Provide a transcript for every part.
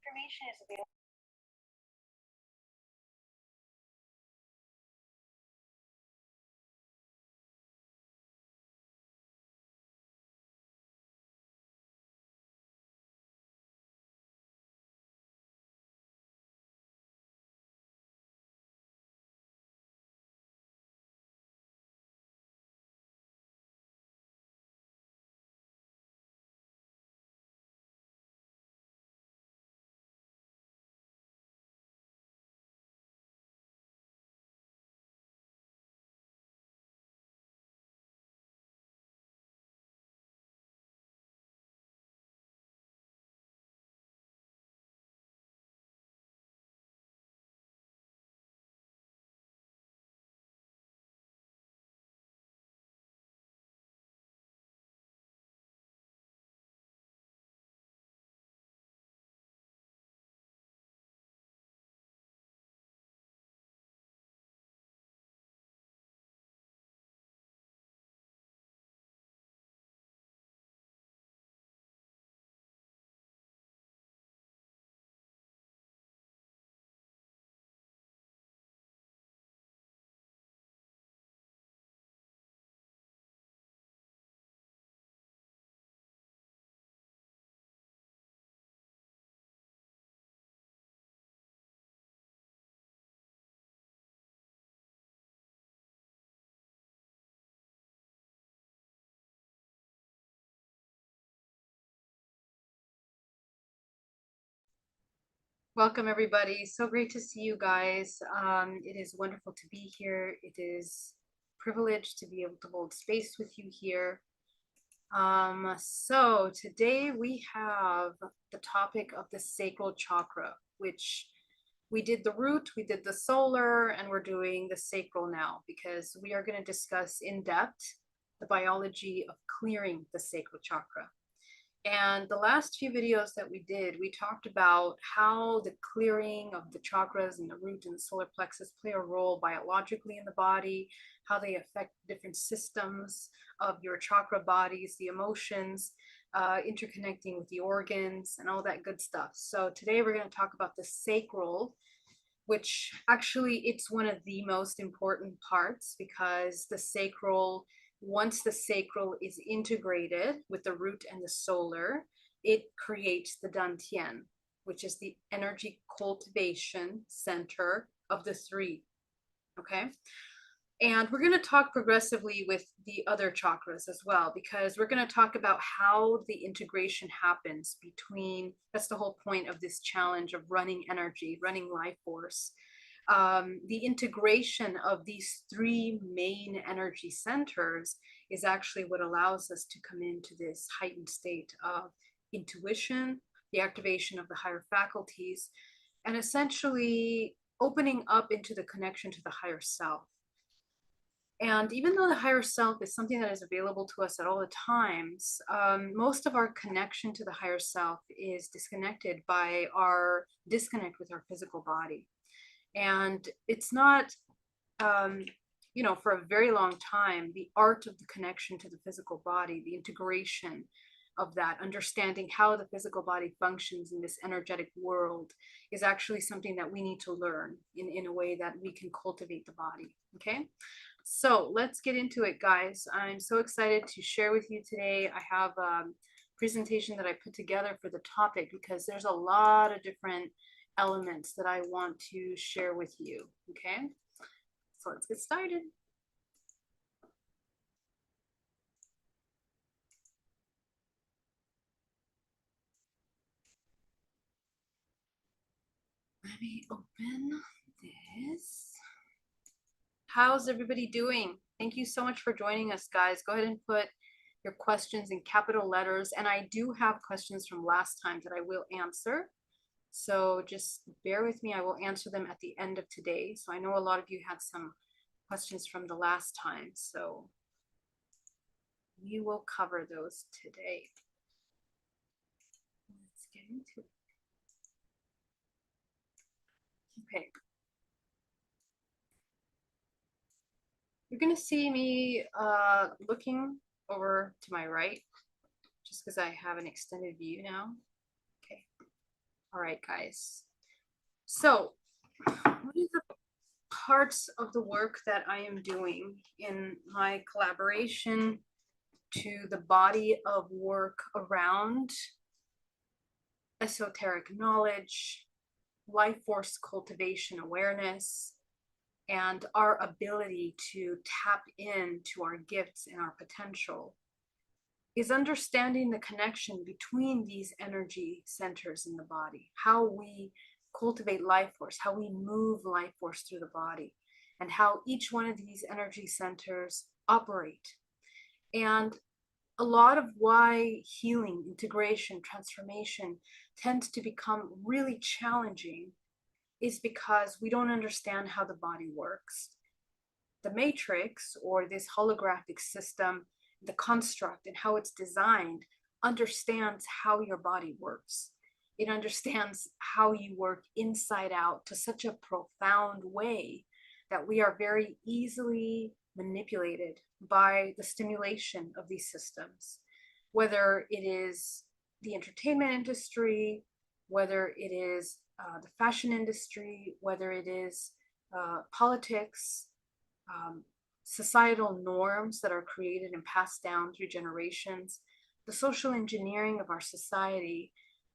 information is available. Welcome, everybody. So great to see you guys. It is wonderful to be here. It is a privilege to be able to hold space with you here. So today we have the topic of the sacral chakra, which we did the root, we did the solar, and we're doing the sacral now because we are going to discuss in depth the biology of clearing the sacral chakra. And the last few videos that we did, we talked about how the clearing of the chakras and the root and the solar plexus play a role biologically in the body, how they affect different systems of your chakra bodies, the emotions, interconnecting with the organs and all that good stuff. So today we're going to talk about the sacral, which actually it's one of the most important parts because the sacral, once the sacral is integrated with the root and the solar, it creates the dantian, which is the energy cultivation center of the three. Okay. And we're going to talk progressively with the other chakras as well, because we're going to talk about how the integration happens between, that's the whole point of this challenge of running energy, running life force. The integration of these three main energy centers is actually what allows us to come into this heightened state of intuition, the activation of the higher faculties, and essentially opening up into the connection to the higher self. And even though the higher self is something that is available to us at all the times, most of our connection to the higher self is disconnected by our disconnect with our physical body. And it's not, for a very long time, the art of the connection to the physical body, the integration of that, understanding how the physical body functions in this energetic world is actually something that we need to learn in a way that we can cultivate the body. Okay. So let's get into it, guys. I'm so excited to share with you today. I have a presentation that I put together for the topic because there's a lot of different elements that I want to share with you. Okay, so let's get started. Let me open this. How's everybody doing? Thank you so much for joining us, guys. Go ahead and put your questions in capital letters. And I do have questions from last time that I will answer. So just bear with me. I will answer them at the end of today. So I know a lot of you had some questions from the last time. So we will cover those today. Let's get into it. Okay. You're going to see me looking over to my right, just because I have an extended view now. Okay. All right, guys. So, one of the parts of the work that I am doing in my collaboration to the body of work around esoteric knowledge, life force cultivation awareness, and our ability to tap into our gifts and our potential is understanding the connection between these energy centers in the body, how we cultivate life force, how we move life force through the body, and how each one of these energy centers operate. And a lot of why healing, integration, transformation tends to become really challenging is because we don't understand how the body works. The matrix, or this holographic system, the construct and how it's designed, understands how your body works. It understands how you work inside out to such a profound way that we are very easily manipulated by the stimulation of these systems, whether it is the entertainment industry, whether it is the fashion industry, whether it is politics, societal norms that are created and passed down through generations, the social engineering of our society,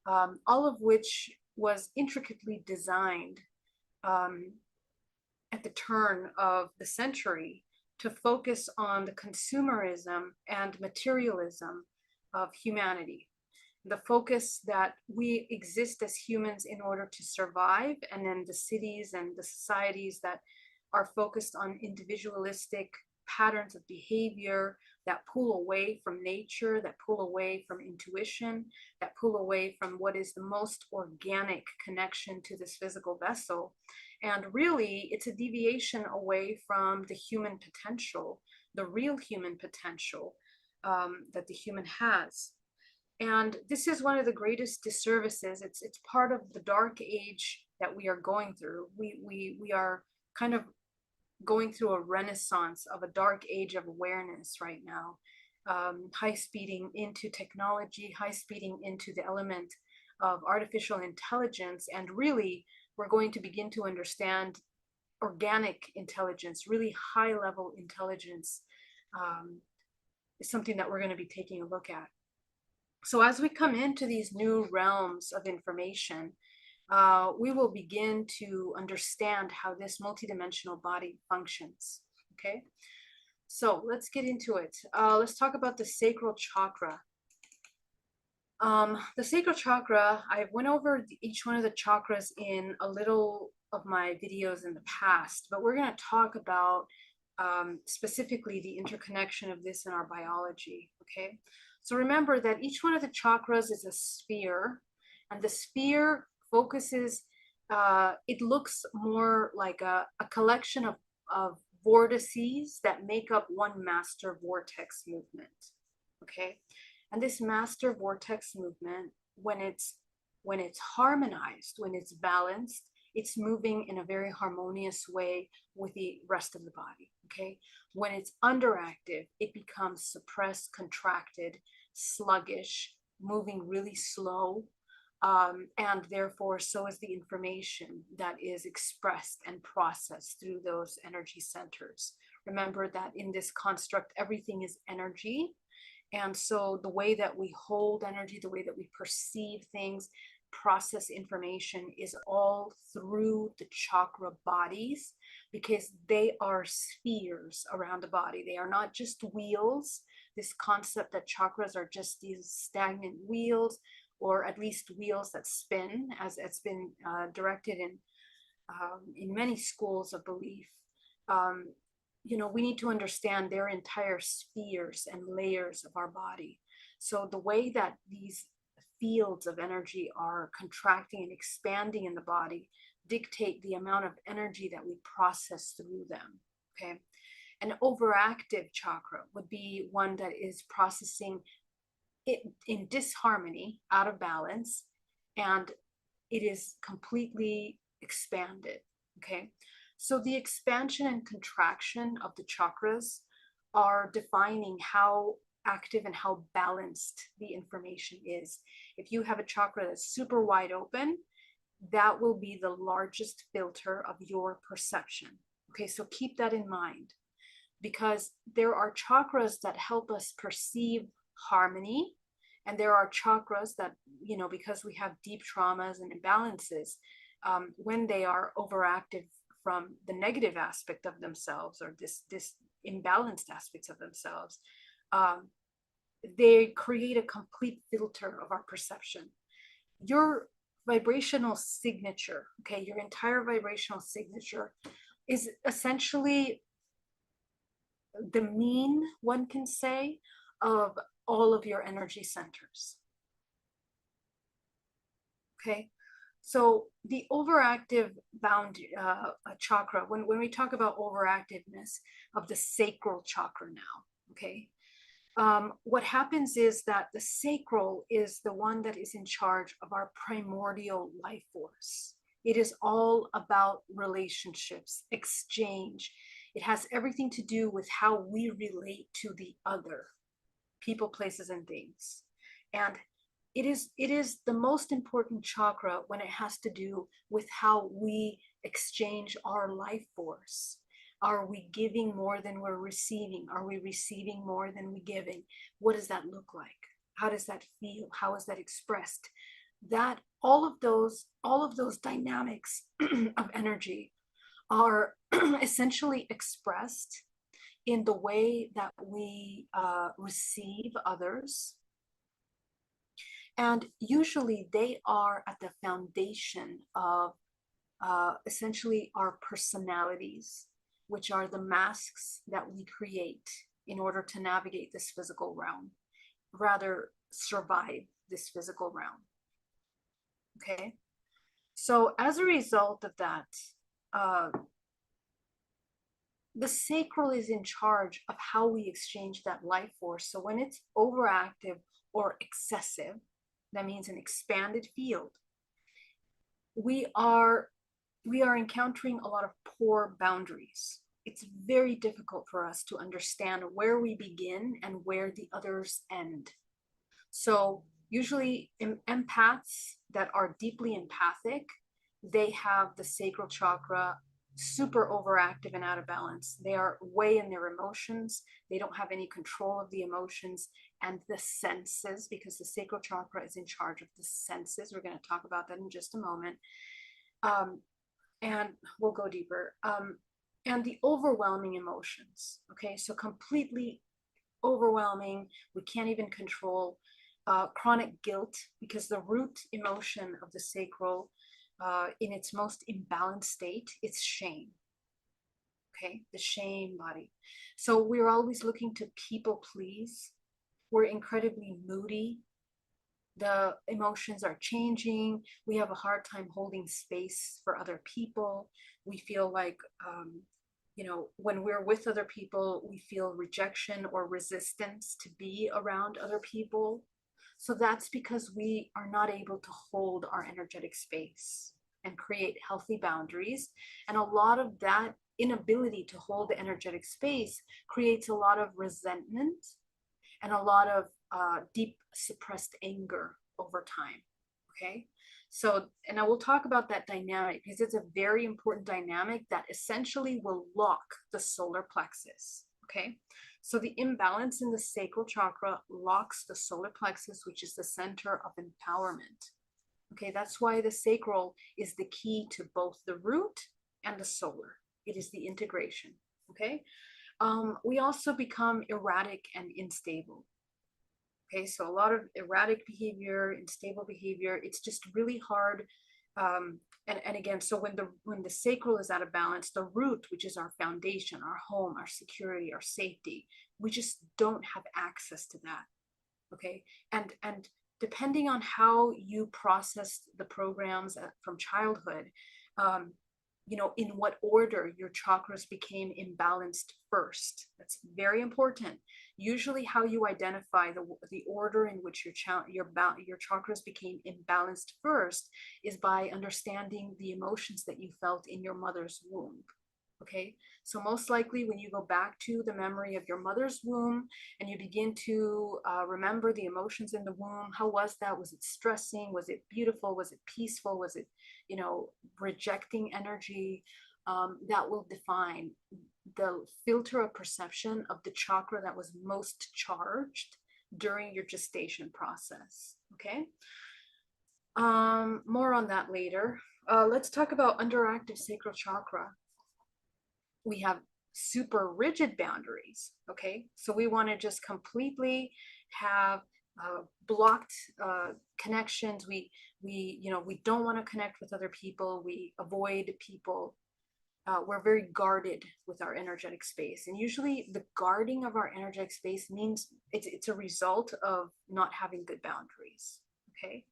all of which was intricately designed at the turn of the century to focus on the consumerism and materialism of humanity. The focus that we exist as humans in order to survive, and then the cities and the societies that are focused on individualistic patterns of behavior that pull away from nature, that pull away from intuition, that pull away from what is the most organic connection to this physical vessel. And really, it's a deviation away from the human potential, the real human potential that the human has. And this is one of the greatest disservices. It's part of the dark age that we are going through. We are kind of going through a renaissance of a dark age of awareness right now. High speeding into technology, high speeding into the element of artificial intelligence, and really we're going to begin to understand organic intelligence, really high level intelligence, is something that we're going to be taking a look at. So as we come into these new realms of information, we will begin to understand how this multidimensional body functions. Okay, so let's get into it. Let's talk about the sacral chakra. The sacral chakra, I went over each one of the chakras in a little of my videos in the past, but we're going to talk about specifically the interconnection of this in our biology. Okay, so remember that each one of the chakras is a sphere, and the sphere focuses, it looks more like a collection of vortices that make up one master vortex movement. Okay, and this master vortex movement, when it's harmonized, when it's balanced, it's moving in a very harmonious way with the rest of the body. Okay, when it's underactive, it becomes suppressed, contracted, sluggish, moving really slow, and therefore so is the information that is expressed and processed through those energy centers. Remember that in this construct, everything is energy. And so the way that we hold energy, the way that we perceive things, process information is all through the chakra bodies, because they are spheres around the body. They are not just wheels. This concept that chakras are just these stagnant wheels, or at least wheels that spin, as it's been directed in many schools of belief. We need to understand their entire spheres and layers of our body. So the way that these fields of energy are contracting and expanding in the body dictate the amount of energy that we process through them. Okay, an overactive chakra would be one that is processing it in disharmony, out of balance, and it is completely expanded. Okay, so the expansion and contraction of the chakras are defining how active and how balanced the information is. If you have a chakra that's super wide open, that will be the largest filter of your perception. Okay, so keep that in mind, because there are chakras that help us perceive harmony, and there are chakras that, you know, because we have deep traumas and imbalances, when they are overactive from the negative aspect of themselves, or this imbalanced aspects of themselves, they create a complete filter of our perception. Your vibrational signature, okay, your entire vibrational signature is essentially the mean, one can say, of all of your energy centers. Okay, so the overactive bound chakra, when we talk about overactiveness of the sacral chakra now, okay, what happens is that the sacral is the one that is in charge of our primordial life force. It is all about relationships, exchange. It has everything to do with how we relate to the other, people, places, and things. And it is the most important chakra when it has to do with how we exchange our life force. Are we giving more than we're receiving? Are we receiving more than we're giving? What does that look like? How does that feel? How is that expressed? That all of those dynamics of energy are essentially expressed in the way that we receive others. And usually they are at the foundation of essentially our personalities, which are the masks that we create in order to navigate this physical realm, rather survive this physical realm. Okay, so as a result of that, the sacral is in charge of how we exchange that life force. So when it's overactive or excessive, that means an expanded field, we are encountering a lot of poor boundaries. It's very difficult for us to understand where we begin and where the others end. So usually empaths that are deeply empathic, they have the sacral chakra super overactive and out of balance. They are way in their emotions. They don't have any control of the emotions and the senses, because the sacral chakra is in charge of the senses. We're going to talk about that in just a moment. And we'll go deeper. And the overwhelming emotions. Okay, so completely overwhelming. We can't even control chronic guilt, because the root emotion of the sacral, in its most imbalanced state, it's shame. Okay, the shame body. So we're always looking to people please. We're incredibly moody. The emotions are changing. We have a hard time holding space for other people. We feel like, when we're with other people, we feel rejection or resistance to be around other people. So that's because we are not able to hold our energetic space and create healthy boundaries. And a lot of that inability to hold the energetic space creates a lot of resentment and a lot of deep suppressed anger over time. Okay, so, and I will talk about that dynamic, because it's a very important dynamic that essentially will lock the solar plexus. Okay, so the imbalance in the sacral chakra locks the solar plexus, which is the center of empowerment. Okay, that's why the sacral is the key to both the root and the solar. It is the integration. Okay, we also become erratic and unstable. Okay, so a lot of erratic behavior, unstable behavior. It's just really hard. And again, so when the sacral is out of balance, the root, which is our foundation, our home, our security, our safety, we just don't have access to that. Okay, and depending on how you processed the programs from childhood, in what order your chakras became imbalanced first. That's very important. Usually how you identify the order in which your chakras became imbalanced first is by understanding the emotions that you felt in your mother's womb. Okay, so most likely when you go back to the memory of your mother's womb and you begin to remember the emotions in the womb, how was that? Was it stressing? Was it beautiful? Was it peaceful? Was it, rejecting energy? That will define the filter of perception of the chakra that was most charged during your gestation process. Okay, more on that later. Let's talk about underactive sacral chakra. We have super rigid boundaries. Okay, so we want to just completely have blocked connections. We don't want to connect with other people. We avoid people. We're very guarded with our energetic space, and usually the guarding of our energetic space means it's a result of not having good boundaries. Okay,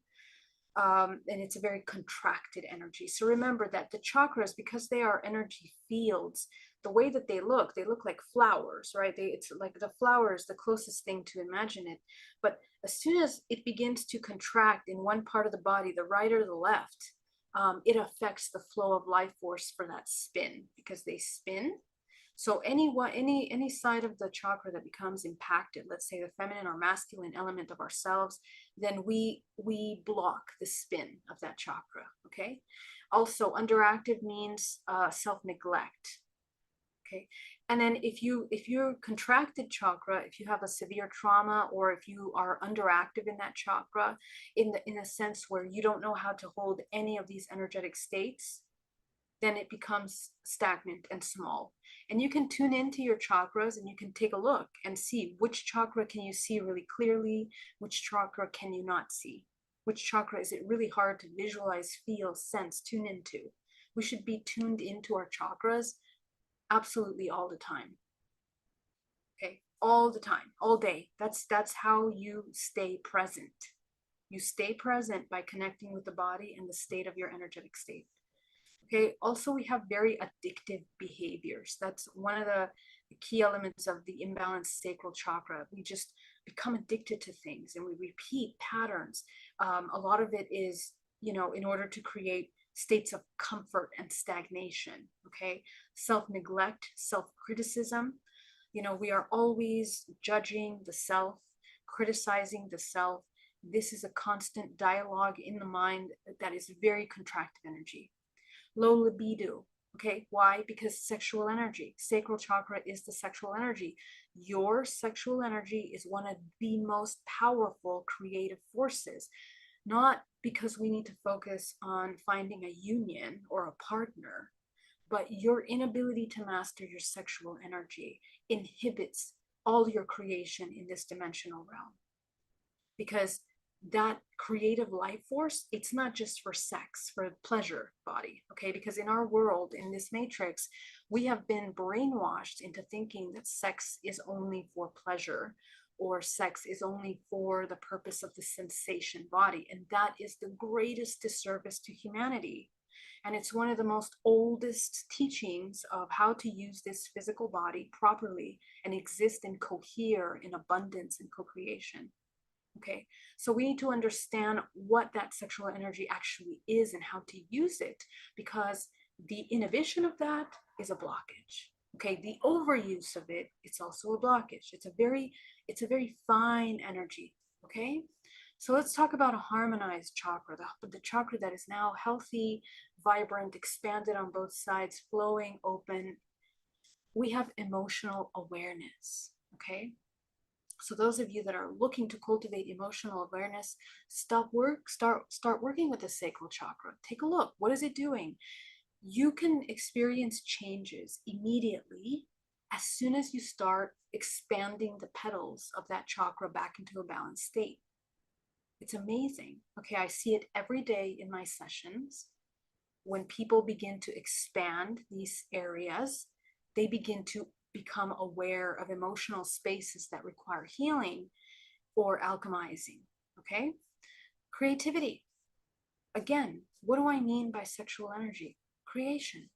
and it's a very contracted energy. So remember that the chakras, because they are energy fields, the way that they look like flowers, right? It's like the flower is the closest thing to imagine it. But as soon as it begins to contract in one part of the body, the right or the left, it affects the flow of life force for that spin, because they spin. So any side of the chakra that becomes impacted, let's say the feminine or masculine element of ourselves, then we block the spin of that chakra. Okay. Also, underactive means self-neglect. Okay. And then if you're contracted chakra, if you have a severe trauma, or if you are underactive in that chakra, in a sense where you don't know how to hold any of these energetic states, then it becomes stagnant and small. And you can tune into your chakras and you can take a look and see which chakra can you see really clearly, which chakra can you not see, which chakra is it really hard to visualize, feel, sense, tune into. We should be tuned into our chakras absolutely all the time. Okay, all the time, all day. That's how you stay present. You stay present by connecting with the body and the state of your energetic state. Okay, also we have very addictive behaviors. That's one of the key elements of the imbalanced sacral chakra. We just become addicted to things and we repeat patterns. A lot of it is, in order to create states of comfort and stagnation. Okay, self-neglect, self-criticism. We are always judging the self, criticizing the self. This is a constant dialogue in the mind that is very contracted energy. Low libido. Okay, why? Because sexual energy, sacral chakra is the sexual energy. Your sexual energy is one of the most powerful creative forces, not because we need to focus on finding a union or a partner, but your inability to master your sexual energy inhibits all your creation in this dimensional realm. Because that creative life force, it's not just for sex, for pleasure body. Okay, because in our world, in this matrix, we have been brainwashed into thinking that sex is only for pleasure, or sex is only for the purpose of the sensation body. And that is the greatest disservice to humanity. And it's one of the most oldest teachings of how to use this physical body properly and exist and cohere in abundance and co-creation. Okay, so we need to understand what that sexual energy actually is and how to use it, because the inhibition of that is a blockage. Okay, the overuse of it, it's also a blockage. It's a very fine energy. Okay, so let's talk about a harmonized chakra, the chakra that is now healthy, vibrant, expanded on both sides, flowing, open. We have emotional awareness. Okay, so those of you that are looking to cultivate emotional awareness, start working with the sacral chakra. Take a look. What is it doing? You can experience changes immediately as soon as you start expanding the petals of that chakra back into a balanced state. It's amazing. Okay, I see it every day in my sessions. When people begin to expand these areas, they begin to become aware of emotional spaces that require healing or alchemizing. Okay, creativity. Again, what do I mean by sexual energy? Creation.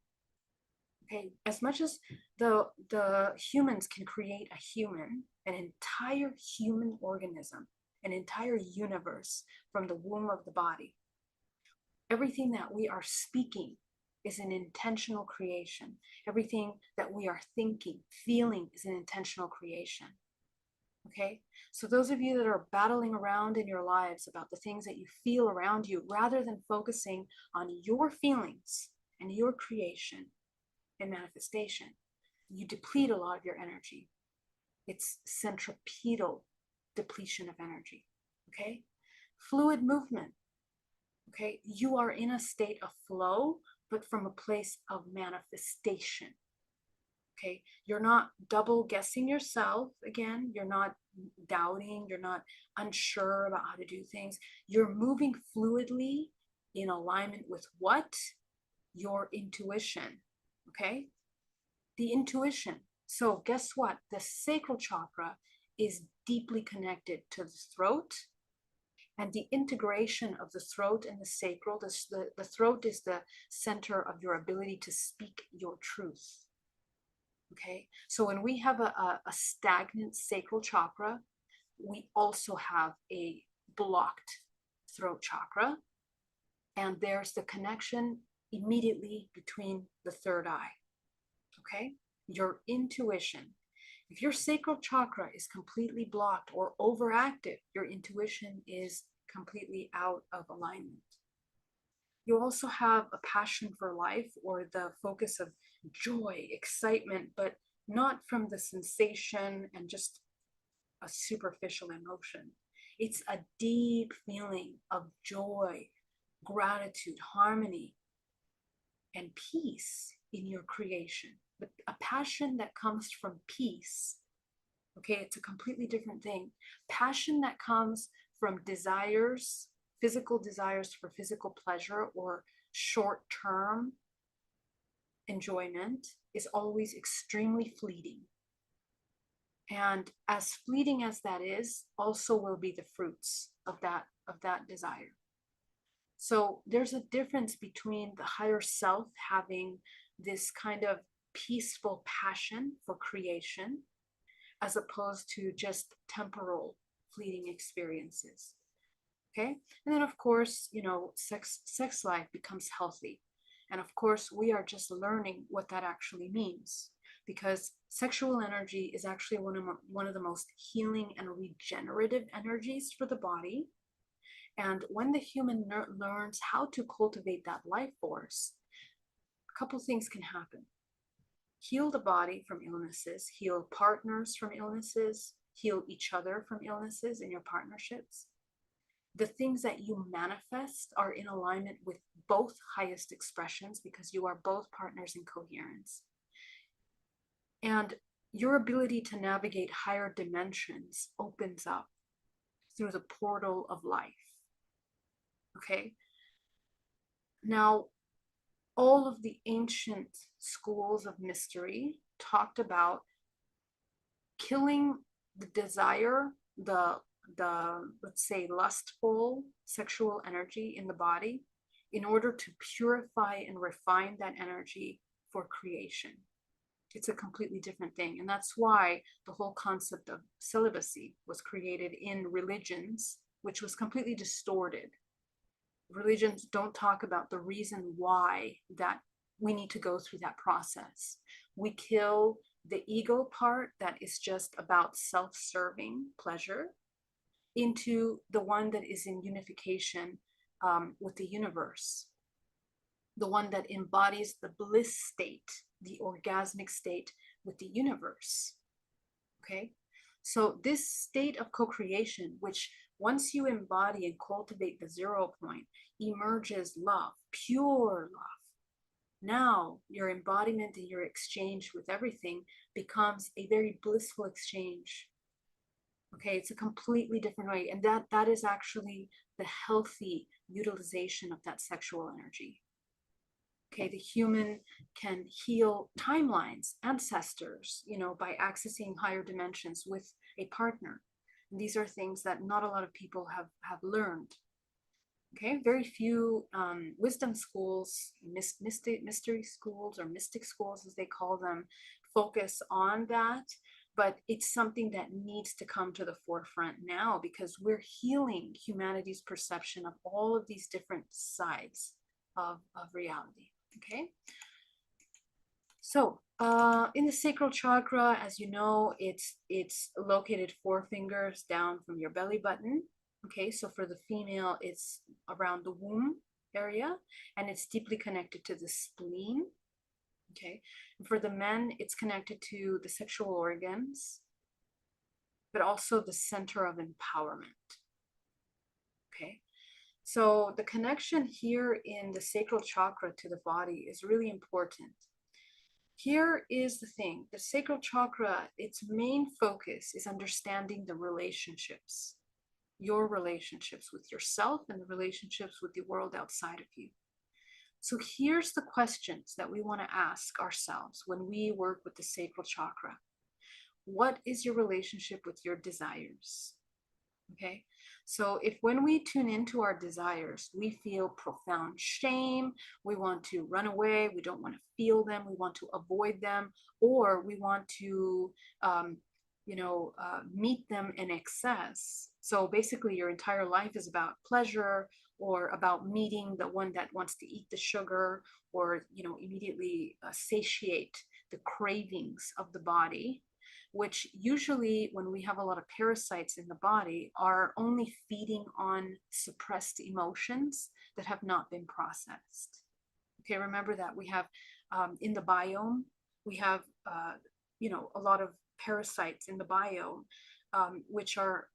Okay, as much as the humans can create a human, an entire human organism, an entire universe from the womb of the body, everything that we are speaking is an intentional creation. Everything that we are thinking, feeling is an intentional creation. Okay, so those of you that are battling around in your lives about the things that you feel around you, rather than focusing on your feelings and your creation and manifestation, you deplete a lot of your energy. It's centripetal depletion of energy. Okay, fluid movement. Okay, you are in a state of flow, but from a place of manifestation. Okay, you're not double guessing yourself again. You're not doubting. You're not unsure about how to do things. You're moving fluidly in alignment with what? Your intuition. Okay, the intuition. So guess what? The sacral chakra is deeply connected to the throat, and the integration of the throat and the sacral. The throat is the center of your ability to speak your truth. Okay, so when we have a stagnant sacral chakra, we also have a blocked throat chakra, and there's the connection immediately between the third eye. Okay, your intuition. If your sacral chakra is completely blocked or overactive, your intuition is completely out of alignment. You also have a passion for life or the focus of joy, excitement, but not from the sensation and just a superficial emotion. It's a deep feeling of joy, gratitude, harmony, and peace in your creation. But a passion that comes from peace, okay, it's a completely different thing. Passion that comes from desires, physical desires for physical pleasure or short-term enjoyment, is always extremely fleeting. And as fleeting as that is, also will be the fruits of that desire. So there's a difference between the higher self having this kind of peaceful passion for creation, as opposed to just temporal fleeting experiences. Okay, and then of course, sex life becomes healthy, and of course we are just learning what that actually means, because sexual energy is actually one of the most healing and regenerative energies for the body. And when the human learns how to cultivate that life force, a couple things can happen. Heal the body from illnesses, heal partners from illnesses, heal each other from illnesses in your partnerships. The things that you manifest are in alignment with both highest expressions, because you are both partners in coherence. And your ability to navigate higher dimensions opens up through the portal of life. Okay. Now, all of the ancient schools of mystery talked about killing the desire, the let's say lustful sexual energy in the body, in order to purify and refine that energy for creation. It's a completely different thing. And that's why the whole concept of celibacy was created in religions, which was completely distorted. Religions don't talk about the reason why that we need to go through that process. We kill the ego part that is just about self-serving pleasure into the one that is in unification with the universe, the one that embodies the bliss state, the orgasmic state with the universe. Okay, so this state of co-creation, which once you embody and cultivate the 0 point, emerges love, pure love. Now your embodiment and your exchange with everything becomes a very blissful exchange. Okay, it's a completely different way. And that is actually the healthy utilization of that sexual energy. Okay, the human can heal timelines, ancestors, by accessing higher dimensions with a partner. And these are things that not a lot of people have learned. Okay, very few wisdom schools, mystery schools, or mystic schools as they call them, focus on that. But it's something that needs to come to the forefront now, because we're healing humanity's perception of all of these different sides of reality. Okay. So in the sacral chakra, as you know, it's located 4 fingers down from your belly button. Okay, so for the female, it's around the womb area, and it's deeply connected to the spleen. Okay, and for the men, it's connected to the sexual organs, but also the center of empowerment. Okay, so the connection here in the sacral chakra to the body is really important. Here is the thing, the sacral chakra, its main focus is understanding the relationships, your relationships with yourself and the relationships with the world outside of you. So here's the questions that we want to ask ourselves when we work with the sacral chakra. What is your relationship with your desires? Okay, so if when we tune into our desires, we feel profound shame, we want to run away, we don't want to feel them, we want to avoid them, or we want to, meet them in excess. So basically, your entire life is about pleasure or about meeting the one that wants to eat the sugar, or immediately satiate the cravings of the body, which usually when we have a lot of parasites in the body are only feeding on suppressed emotions that have not been processed. Okay, remember that we have in the biome, we have a lot of parasites in the biome, which are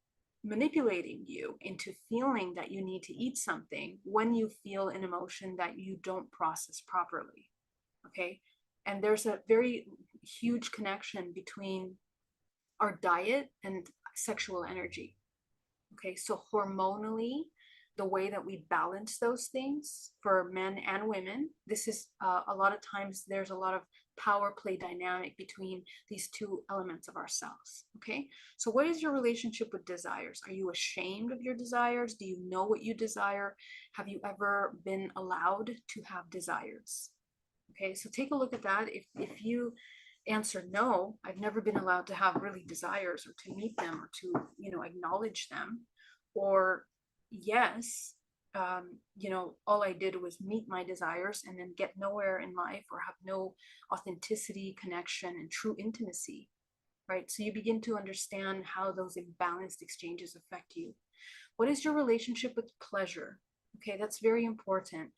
manipulating you into feeling that you need to eat something when you feel an emotion that you don't process properly. Okay, and there's a very huge connection between our diet and sexual energy. Okay, so hormonally, the way that we balance those things for men and women, this is a lot of times there's a lot of power play dynamic between these two elements of ourselves. Okay, so what is your relationship with desires? Are you ashamed of your desires? Do you know what you desire? Have you ever been allowed to have desires? Okay, so take a look at that. If you answer no, I've never been allowed to have really desires or to meet them or to, acknowledge them, or yes, all I did was meet my desires and then get nowhere in life or have no authenticity, connection, and true intimacy, right? So you begin to understand how those imbalanced exchanges affect you. What is your relationship with pleasure? Okay, that's very important.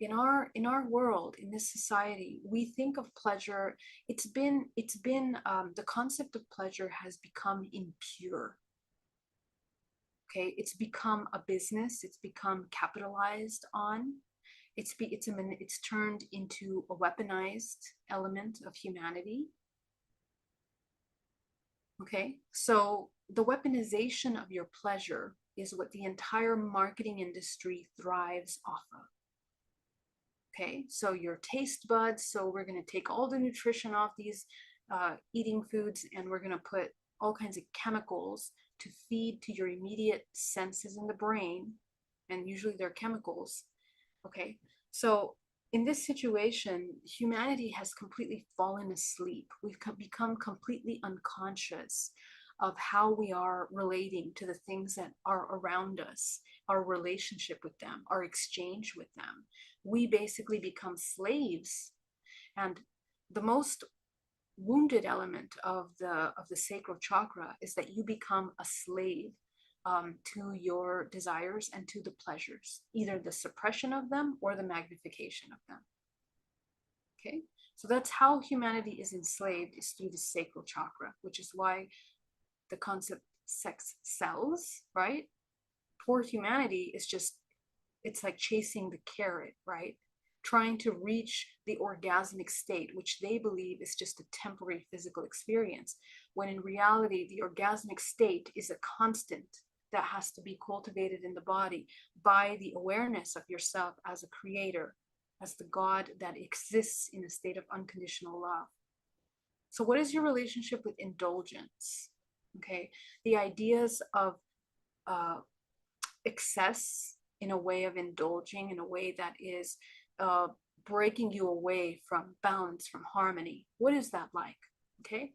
In our world, in this society, we think of pleasure. It's been the concept of pleasure has become impure. Okay, it's become a business. It's become capitalized on. It's turned into a weaponized element of humanity. Okay, so the weaponization of your pleasure is what the entire marketing industry thrives off of. Okay, so your taste buds, so we're going to take all the nutrition off these eating foods and we're going to put all kinds of chemicals to feed to your immediate senses in the brain, and usually they're chemicals. Okay, so in this situation, humanity has completely fallen asleep. We've become completely unconscious of how we are relating to the things that are around us, our relationship with them, our exchange with them. We basically become slaves. And the most wounded element of the sacral chakra is that you become a slave to your desires and to the pleasures, either the suppression of them or the magnification of them. Okay, so that's how humanity is enslaved, is through the sacral chakra, which is why the concept sex sells, right? Poor humanity is just, it's like chasing the carrot, right? Trying to reach the orgasmic state, which they believe is just a temporary physical experience, when in reality, the orgasmic state is a constant that has to be cultivated in the body by the awareness of yourself as a creator, as the God that exists in a state of unconditional love. So, what is your relationship with indulgence? Okay, the ideas of excess in a way of indulging in a way that is breaking you away from balance, from harmony. What is that like? Okay,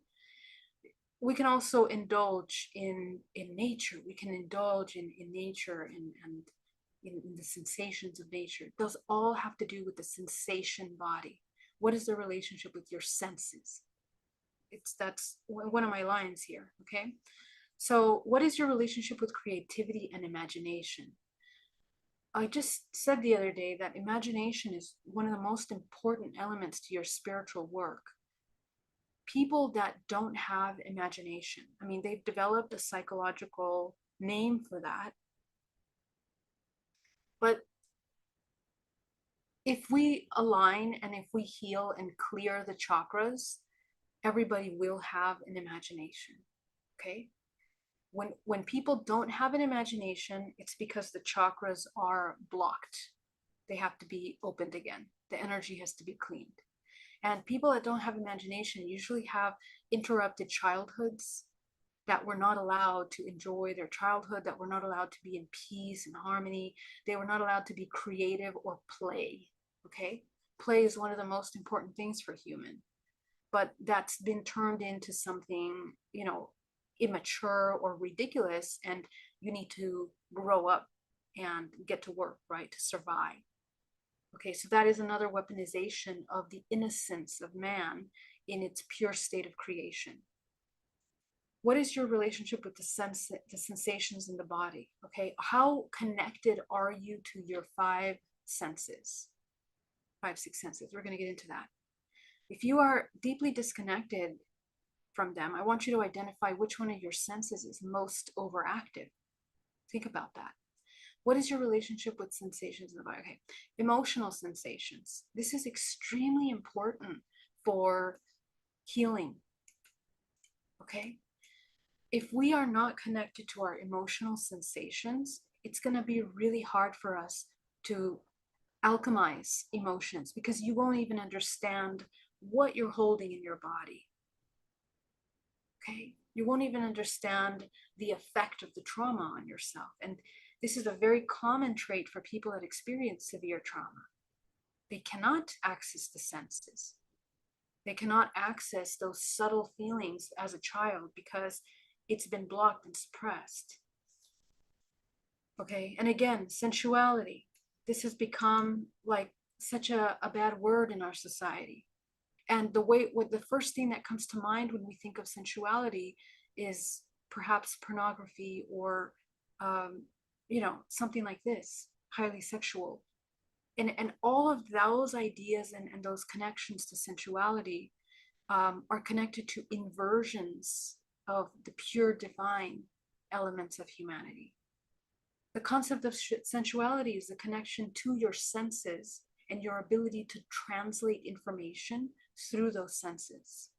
we can also indulge in nature. We can indulge in nature and in the sensations of nature. Those all have to do with the sensation body. What is the relationship with your senses? That's one of my lines here, okay? So what is your relationship with creativity and imagination? I just said the other day that imagination is one of the most important elements to your spiritual work. People that don't have imagination, I mean, they've developed a psychological name for that. But if we align and if we heal and clear the chakras, everybody will have an imagination, okay? When people don't have an imagination, it's because the chakras are blocked. They have to be opened again. The energy has to be cleaned. And people that don't have imagination usually have interrupted childhoods, that were not allowed to enjoy their childhood, that were not allowed to be in peace and harmony. They were not allowed to be creative or play, okay? Play is one of the most important things for human, but that's been turned into something, immature or ridiculous, and you need to grow up and get to work, right, to survive. Okay, so that is another weaponization of the innocence of man in its pure state of creation. What is your relationship with the sensations in the body? Okay, how connected are you to your five, six senses? We're going to get into that. If you are deeply disconnected from them, I want you to identify which one of your senses is most overactive. Think about that. What is your relationship with sensations in the body? Okay, emotional sensations. This is extremely important for healing. Okay, if we are not connected to our emotional sensations, it's going to be really hard for us to alchemize emotions, because you won't even understand what you're holding in your body. Okay, you won't even understand the effect of the trauma on yourself. And this is a very common trait for people that experience severe trauma. They cannot access the senses. They cannot access those subtle feelings as a child because it's been blocked and suppressed. Okay, and again, sensuality. This has become like such a bad word in our society. And the first thing that comes to mind when we think of sensuality is perhaps pornography or, something like this, highly sexual. And all of those ideas and those connections to sensuality are connected to inversions of the pure divine elements of humanity. The concept of sensuality is the connection to your senses and your ability to translate information through those senses.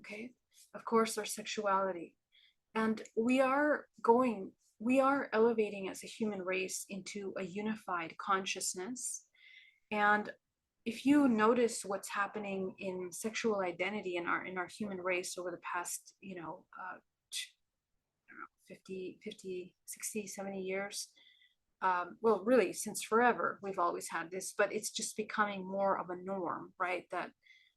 Okay, of course, our sexuality. And we are elevating as a human race into a unified consciousness. And if you notice what's happening in sexual identity in our human race over the past, 50, 60, 70 years, well, really since forever, we've always had this, but it's just becoming more of a norm, right? That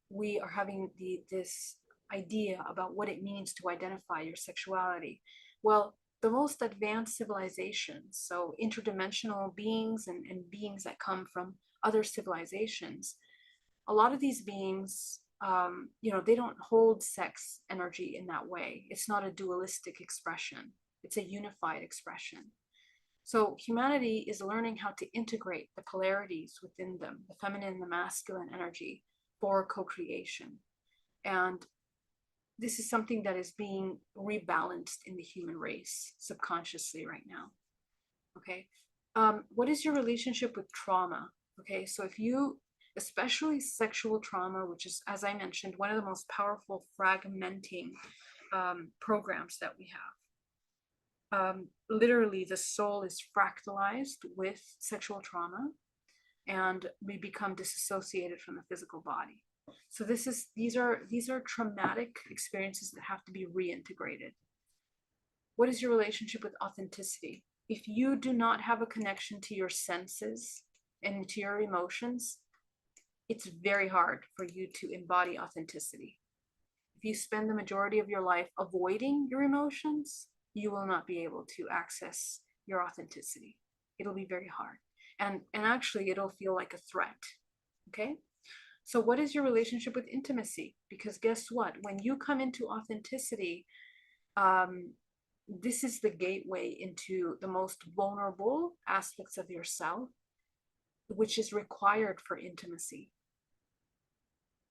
we are having this idea about what it means to identify your sexuality. Well, the most advanced civilizations, so interdimensional beings and beings that come from other civilizations, a lot of these beings, they don't hold sex energy in that way. It's not a dualistic expression. It's a unified expression. So humanity is learning how to integrate the polarities within them, the feminine and the masculine energy, for co-creation. And this is something that is being rebalanced in the human race subconsciously right now. Okay. What is your relationship with trauma? Okay. So if you, especially sexual trauma, which is, as I mentioned, one of the most powerful fragmenting programs that we have. Literally, the soul is fractalized with sexual trauma, and we become disassociated from the physical body. So these are traumatic experiences that have to be reintegrated. What is your relationship with authenticity? If you do not have a connection to your senses and to your emotions, it's very hard for you to embody authenticity. If you spend the majority of your life avoiding your emotions, you will not be able to access your authenticity. It'll be very hard. And actually it'll feel like a threat. Okay? So what is your relationship with intimacy? Because guess what? When you come into authenticity, this is the gateway into the most vulnerable aspects of yourself, which is required for intimacy.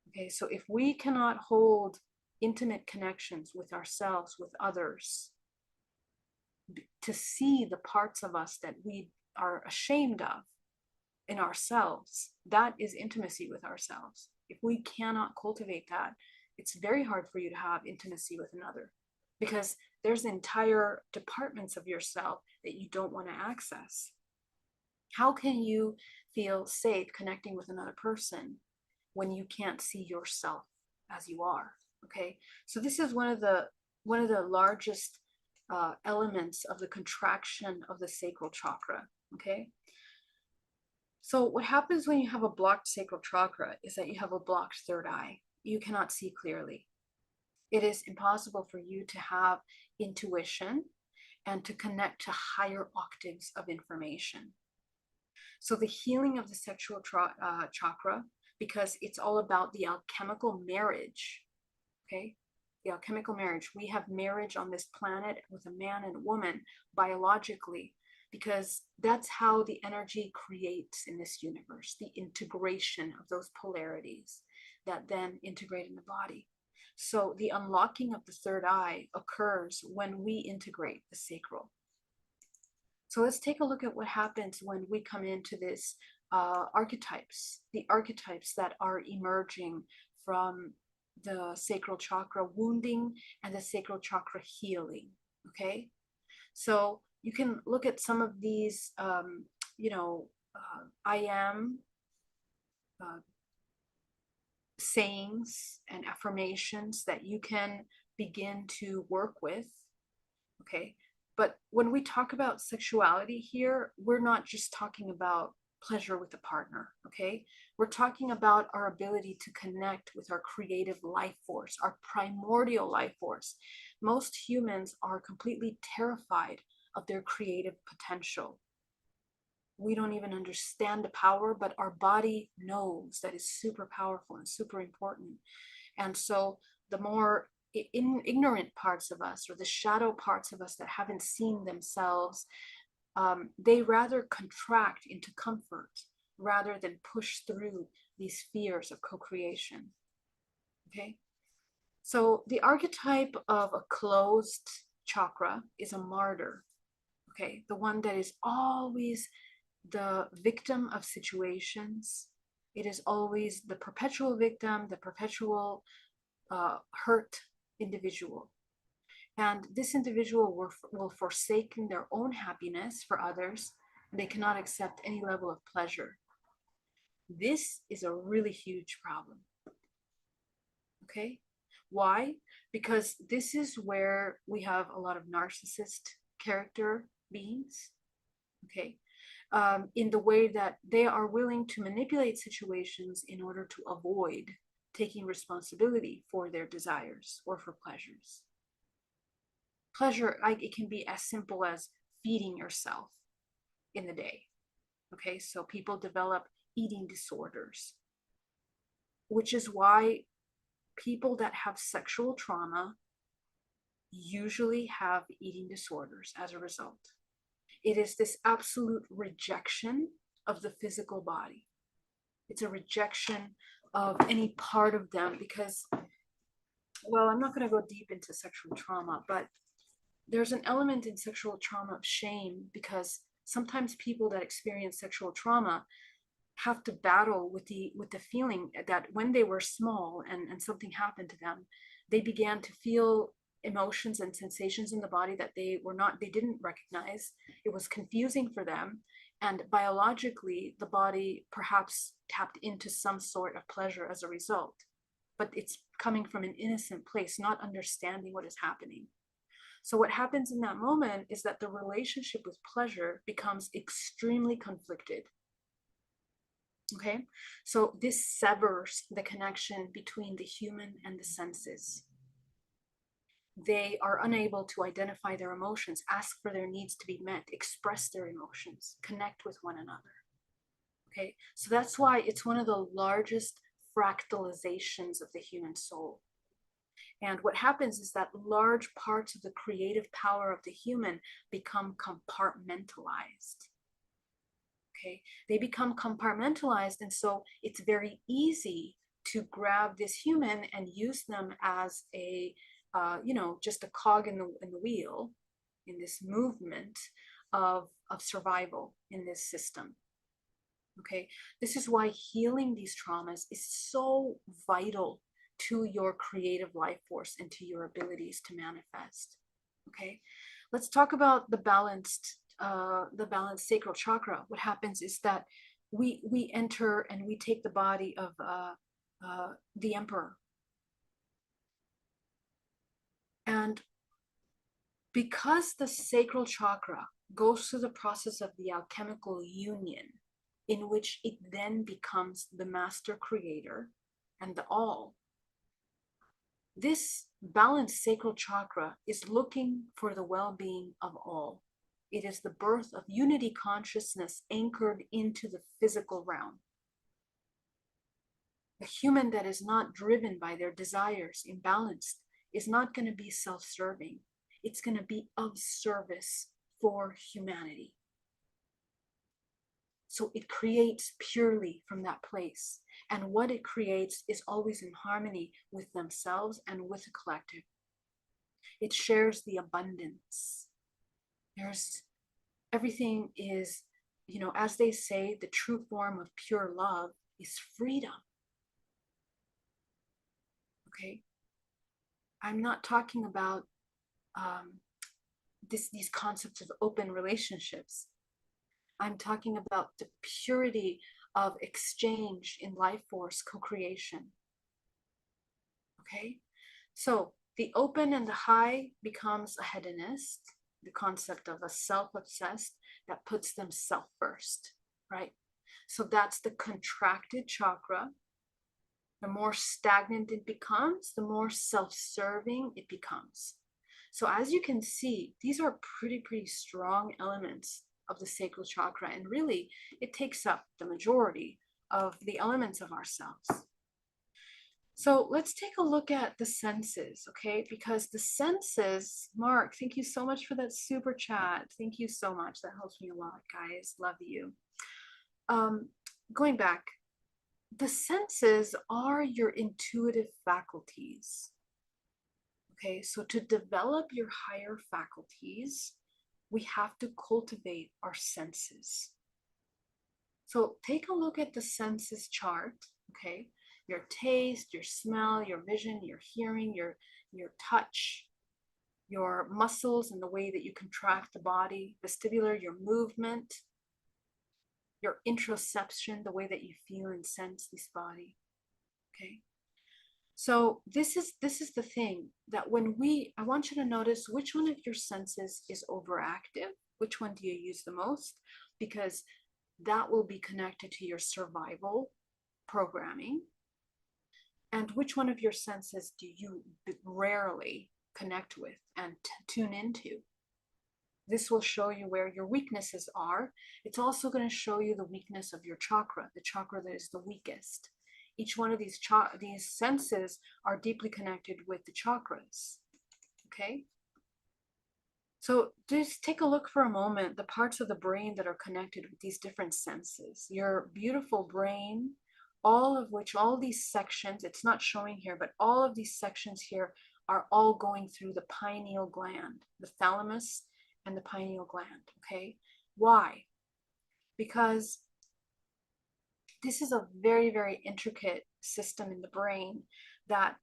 Okay, so if we cannot hold intimate connections with ourselves, with others, to see the parts of us that we are ashamed of in ourselves, that is intimacy with ourselves. If we cannot cultivate that, it's very hard for you to have intimacy with another, because there's entire departments of yourself that you don't want to access. How can you feel safe connecting with another person when you can't see yourself as you are? Okay, so this is one of the largest elements of the contraction of the sacral chakra. Okay, so what happens when you have a blocked sacral chakra is that you have a blocked third eye. You cannot see clearly. It is impossible for you to have intuition and to connect to higher octaves of information. So the healing of the sexual chakra, because it's all about the alchemical marriage, okay? The alchemical marriage. We have marriage on this planet with a man and a woman biologically, because that's how the energy creates in this universe, the integration of those polarities that then integrate in the body. So the unlocking of the third eye occurs when we integrate the sacral. So let's take a look at what happens when we come into this archetypes, the archetypes that are emerging from the sacral chakra wounding and the sacral chakra healing. Okay, so you can look at some of these, I am sayings and affirmations that you can begin to work with. Okay, but when we talk about sexuality here, we're not just talking about pleasure with a partner. Okay, we're talking about our ability to connect with our creative life force, our primordial life force. Most humans are completely terrified of their creative potential. We don't even understand the power, but our body knows that it's super powerful and super important. And so the more ignorant parts of us, or the shadow parts of us that haven't seen themselves, they rather contract into comfort rather than push through these fears of co-creation. Okay, so the archetype of a closed chakra is a martyr. Okay, the one that is always the victim of situations. It is always the perpetual victim, the perpetual hurt individual. And this individual will forsake their own happiness for others, and they cannot accept any level of pleasure. This is a really huge problem. Okay, why? Because this is where we have a lot of narcissist character beings. Okay, in the way that they are willing to manipulate situations in order to avoid taking responsibility for their desires or for pleasures. Pleasure, it can be as simple as feeding yourself in the day. Okay, so people develop eating disorders, which is why people that have sexual trauma usually have eating disorders as a result. It is this absolute rejection of the physical body. It's a rejection of any part of them because, well, I'm not going to go deep into sexual trauma, but there's an element in sexual trauma of shame, because sometimes people that experience sexual trauma have to battle with the feeling that when they were small and something happened to them, they began to feel emotions and sensations in the body that they didn't recognize. It was confusing for them, and biologically the body perhaps tapped into some sort of pleasure as a result, but it's coming from an innocent place, not understanding what is happening. So what happens in that moment is that the relationship with pleasure becomes extremely conflicted. Okay, so this severs the connection between the human and the senses. they are unable to identify their emotions, ask for their needs to be met, express their emotions, connect with one another. Okay, so that's why it's one of the largest fractalizations of the human soul. And what happens is that large parts of the creative power of the human become compartmentalized. Okay, they become compartmentalized, and so it's very easy to grab this human and use them as a, just a cog in the wheel, in this movement of survival in this system. Okay, this is why healing these traumas is so vital to your creative life force and to your abilities to manifest. Okay, let's talk about the balanced sacral chakra. What happens is that we enter and we take the body of the emperor, and because the sacral chakra goes through the process of the alchemical union, in which it then becomes the master creator and the all. This balanced sacral chakra is looking for the well-being of all. It is the birth of unity consciousness anchored into the physical realm. A human that is not driven by their desires, imbalanced, is not going to be self-serving. It's going to be of service for humanity. So it creates purely from that place. And what it creates is always in harmony with themselves and with the collective. It shares the abundance. Everything is, as they say, the true form of pure love is freedom. Okay? I'm not talking about these concepts of open relationships. I'm talking about the purity of exchange in life force co-creation. Okay, so the open and the high becomes a hedonist, the concept of a self-obsessed that puts themselves first, right? So that's the contracted chakra. The more stagnant it becomes, the more self-serving it becomes. So as you can see, these are pretty strong elements of the sacral chakra, and really it takes up the majority of the elements of ourselves. So let's take a look at the senses, okay? Because the senses, Mark, thank you so much for that super chat. Thank you so much. That helps me a lot, guys. Love you. Going back, the senses are your intuitive faculties. Okay, so to develop your higher faculties, we have to cultivate our senses. So take a look at the senses chart, okay? Your taste, your smell, your vision, your hearing, your touch, your muscles and the way that you contract the body, vestibular, your movement, your interoception, the way that you feel and sense this body, okay? So this is the thing that I want you to notice which one of your senses is overactive, which one do you use the most, because that will be connected to your survival programming, and which one of your senses do you rarely connect with and tune into. This will show you where your weaknesses are. It's also going to show you the weakness of your chakra, the chakra that is the weakest. Each one of these senses are deeply connected with the chakras, okay? So just take a look for a moment, the parts of the brain that are connected with these different senses. Your beautiful brain, all these sections, it's not showing here, but all of these sections here are all going through the pineal gland, the thalamus and the pineal gland, okay? Why? Because this is a very intricate system in the brain that,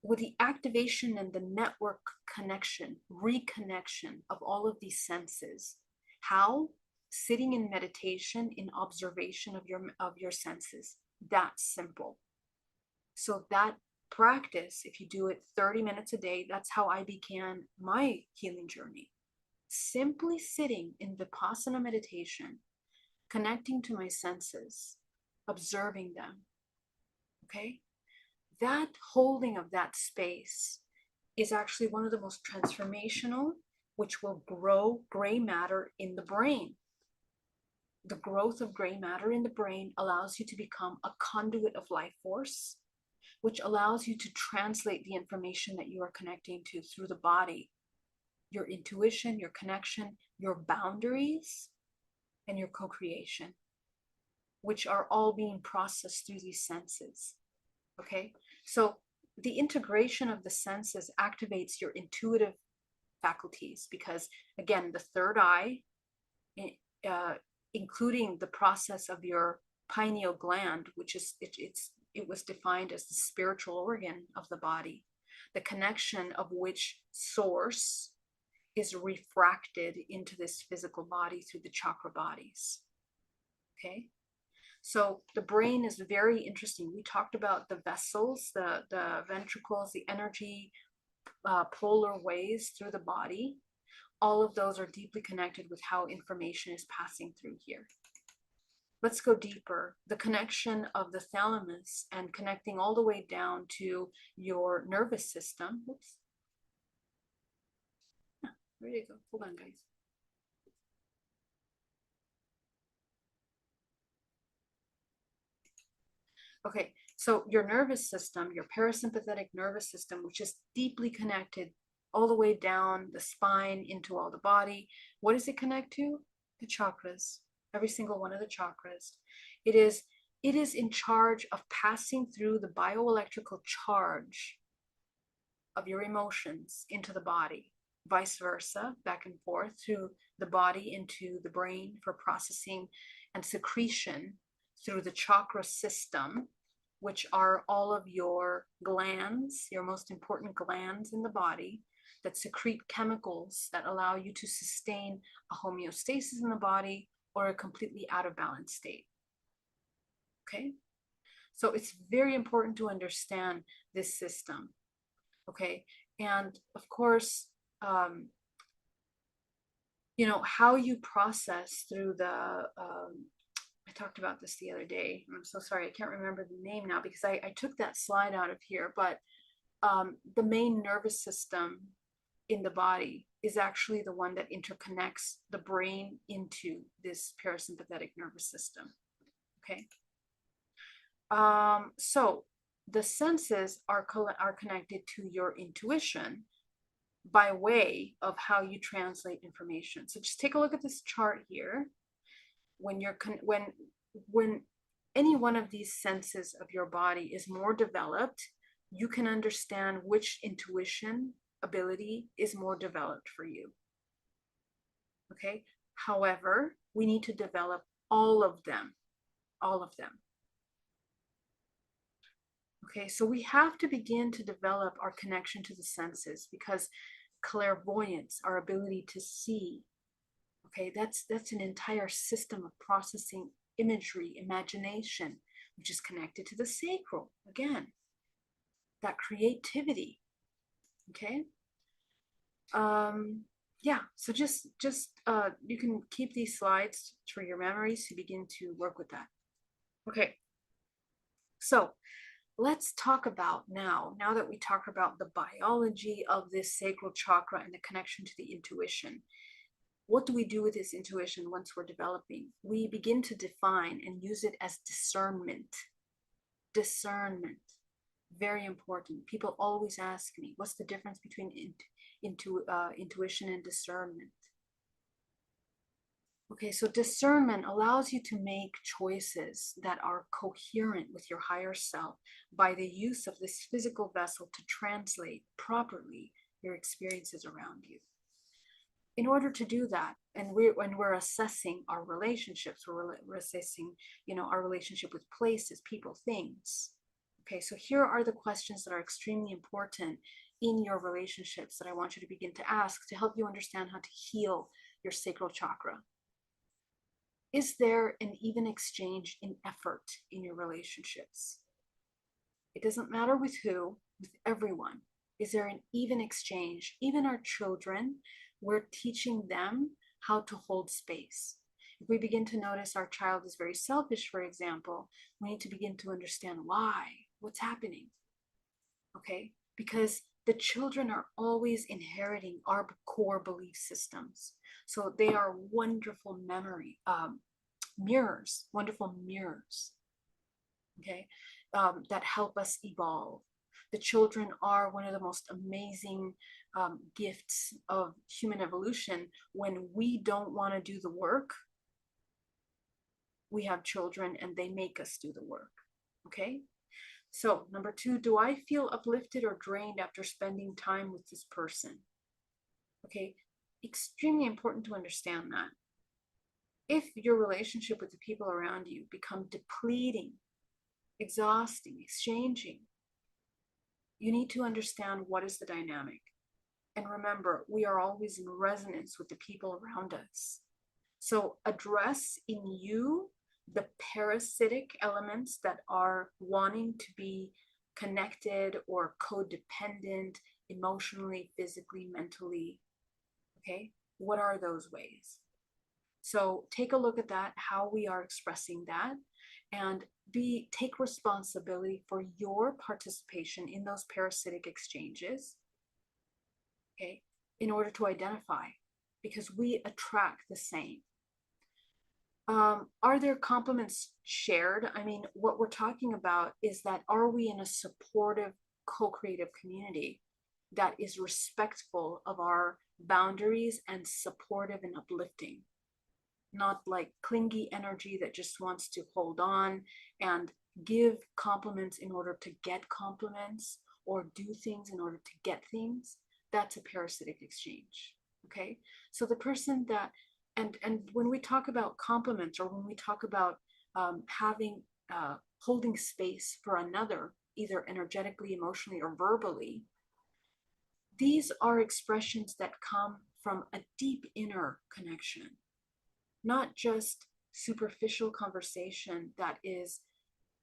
with the activation and the network connection, reconnection of all of these senses, how? Sitting in meditation, in observation of your senses. That's simple. So that practice, if you do it 30 minutes a day, that's how I began my healing journey. Simply sitting in Vipassana meditation, connecting to my senses, observing them, okay? That holding of that space is actually one of the most transformational, which will grow gray matter in the brain. The growth of gray matter in the brain allows you to become a conduit of life force, which allows you to translate the information that you are connecting to through the body, your intuition, your connection, your boundaries, and your co-creation, which are all being processed through these senses. Okay, so the integration of the senses activates your intuitive faculties because, again, the third eye, including the process of your pineal gland, which is it was defined as the spiritual organ of the body, the connection of which source is refracted into this physical body through the chakra bodies. Okay, so the brain is very interesting. We talked about the vessels, the ventricles, the energy polar ways through the body. All of those are deeply connected with how information is passing through here. Let's go deeper. The connection of the thalamus and connecting all the way down to your nervous system. Oops. There you go. Hold on, guys. Okay, so your nervous system, your parasympathetic nervous system, which is deeply connected all the way down the spine into all the body. What does it connect to? The chakras, every single one of the chakras. It is in charge of passing through the bioelectrical charge of your emotions into the body, vice versa, back and forth through the body into the brain for processing and secretion through the chakra system, which are all of your glands, your most important glands in the body that secrete chemicals that allow you to sustain a homeostasis in the body or a completely out of balance state. Okay, so it's very important to understand this system. Okay, and of course, you know, how you process through the, I talked about this the other day. I'm so sorry, I can't remember the name now because I took that slide out of here, but the main nervous system in the body is actually the one that interconnects the brain into this parasympathetic nervous system. Okay. So the senses are connected to your intuition by way of how you translate information. So just take a look at this chart here. When you're when any one of these senses of your body is more developed, you can understand which intuition ability is more developed for you. Okay. However, we need to develop all of them. All of them. Okay, so we have to begin to develop our connection to the senses because clairvoyance, our ability to see, okay, that's an entire system of processing imagery, imagination, which is connected to the sacral. Again, that creativity. Okay. Yeah, so just you can keep these slides for your memories to begin to work with that. Okay, so let's talk about now that we talk about the biology of this sacral chakra and the connection to the intuition. What do we do with this intuition once we're developing? We begin to define and use it as discernment. Discernment, very important. People always ask me, what's the difference between intuition and discernment? Okay, so discernment allows you to make choices that are coherent with your higher self by the use of this physical vessel to translate properly your experiences around you. In order to do that, and when we're assessing our relationships, we're assessing, you know, our relationship with places, people, things. Okay, so here are the questions that are extremely important in your relationships that I want you to begin to ask to help you understand how to heal your sacral chakra. Is there an even exchange in effort in your relationships? It doesn't matter with who, with everyone. Is there an even exchange? Even our children, we're teaching them how to hold space. If we begin to notice our child is very selfish, for example, we need to begin to understand why, what's happening. Okay, because the children are always inheriting our core belief systems. So they are wonderful memory mirrors, wonderful mirrors, okay, that help us evolve. The children are one of the most amazing gifts of human evolution. When we don't want to do the work, we have children and they make us do the work, okay? So number 2, do I feel uplifted or drained after spending time with this person? Okay, extremely important to understand that. If your relationship with the people around you become depleting, exhausting, exchanging, you need to understand what is the dynamic. And remember, we are always in resonance with the people around us. So address in you the parasitic elements that are wanting to be connected or codependent emotionally, physically, mentally. Okay, what are those ways? So take a look at that, how we are expressing that, and take responsibility for your participation in those parasitic exchanges, okay, in order to identify, because we attract the same. Are there compliments shared? I mean, what we're talking about is that, are we in a supportive, co-creative community that is respectful of our boundaries and supportive and uplifting? Not like clingy energy that just wants to hold on and give compliments in order to get compliments, or do things in order to get things. That's a parasitic exchange, okay? So the person that, and when we talk about compliments, or when we talk about holding space for another, either energetically, emotionally, or verbally, these are expressions that come from a deep inner connection, not just superficial conversation that is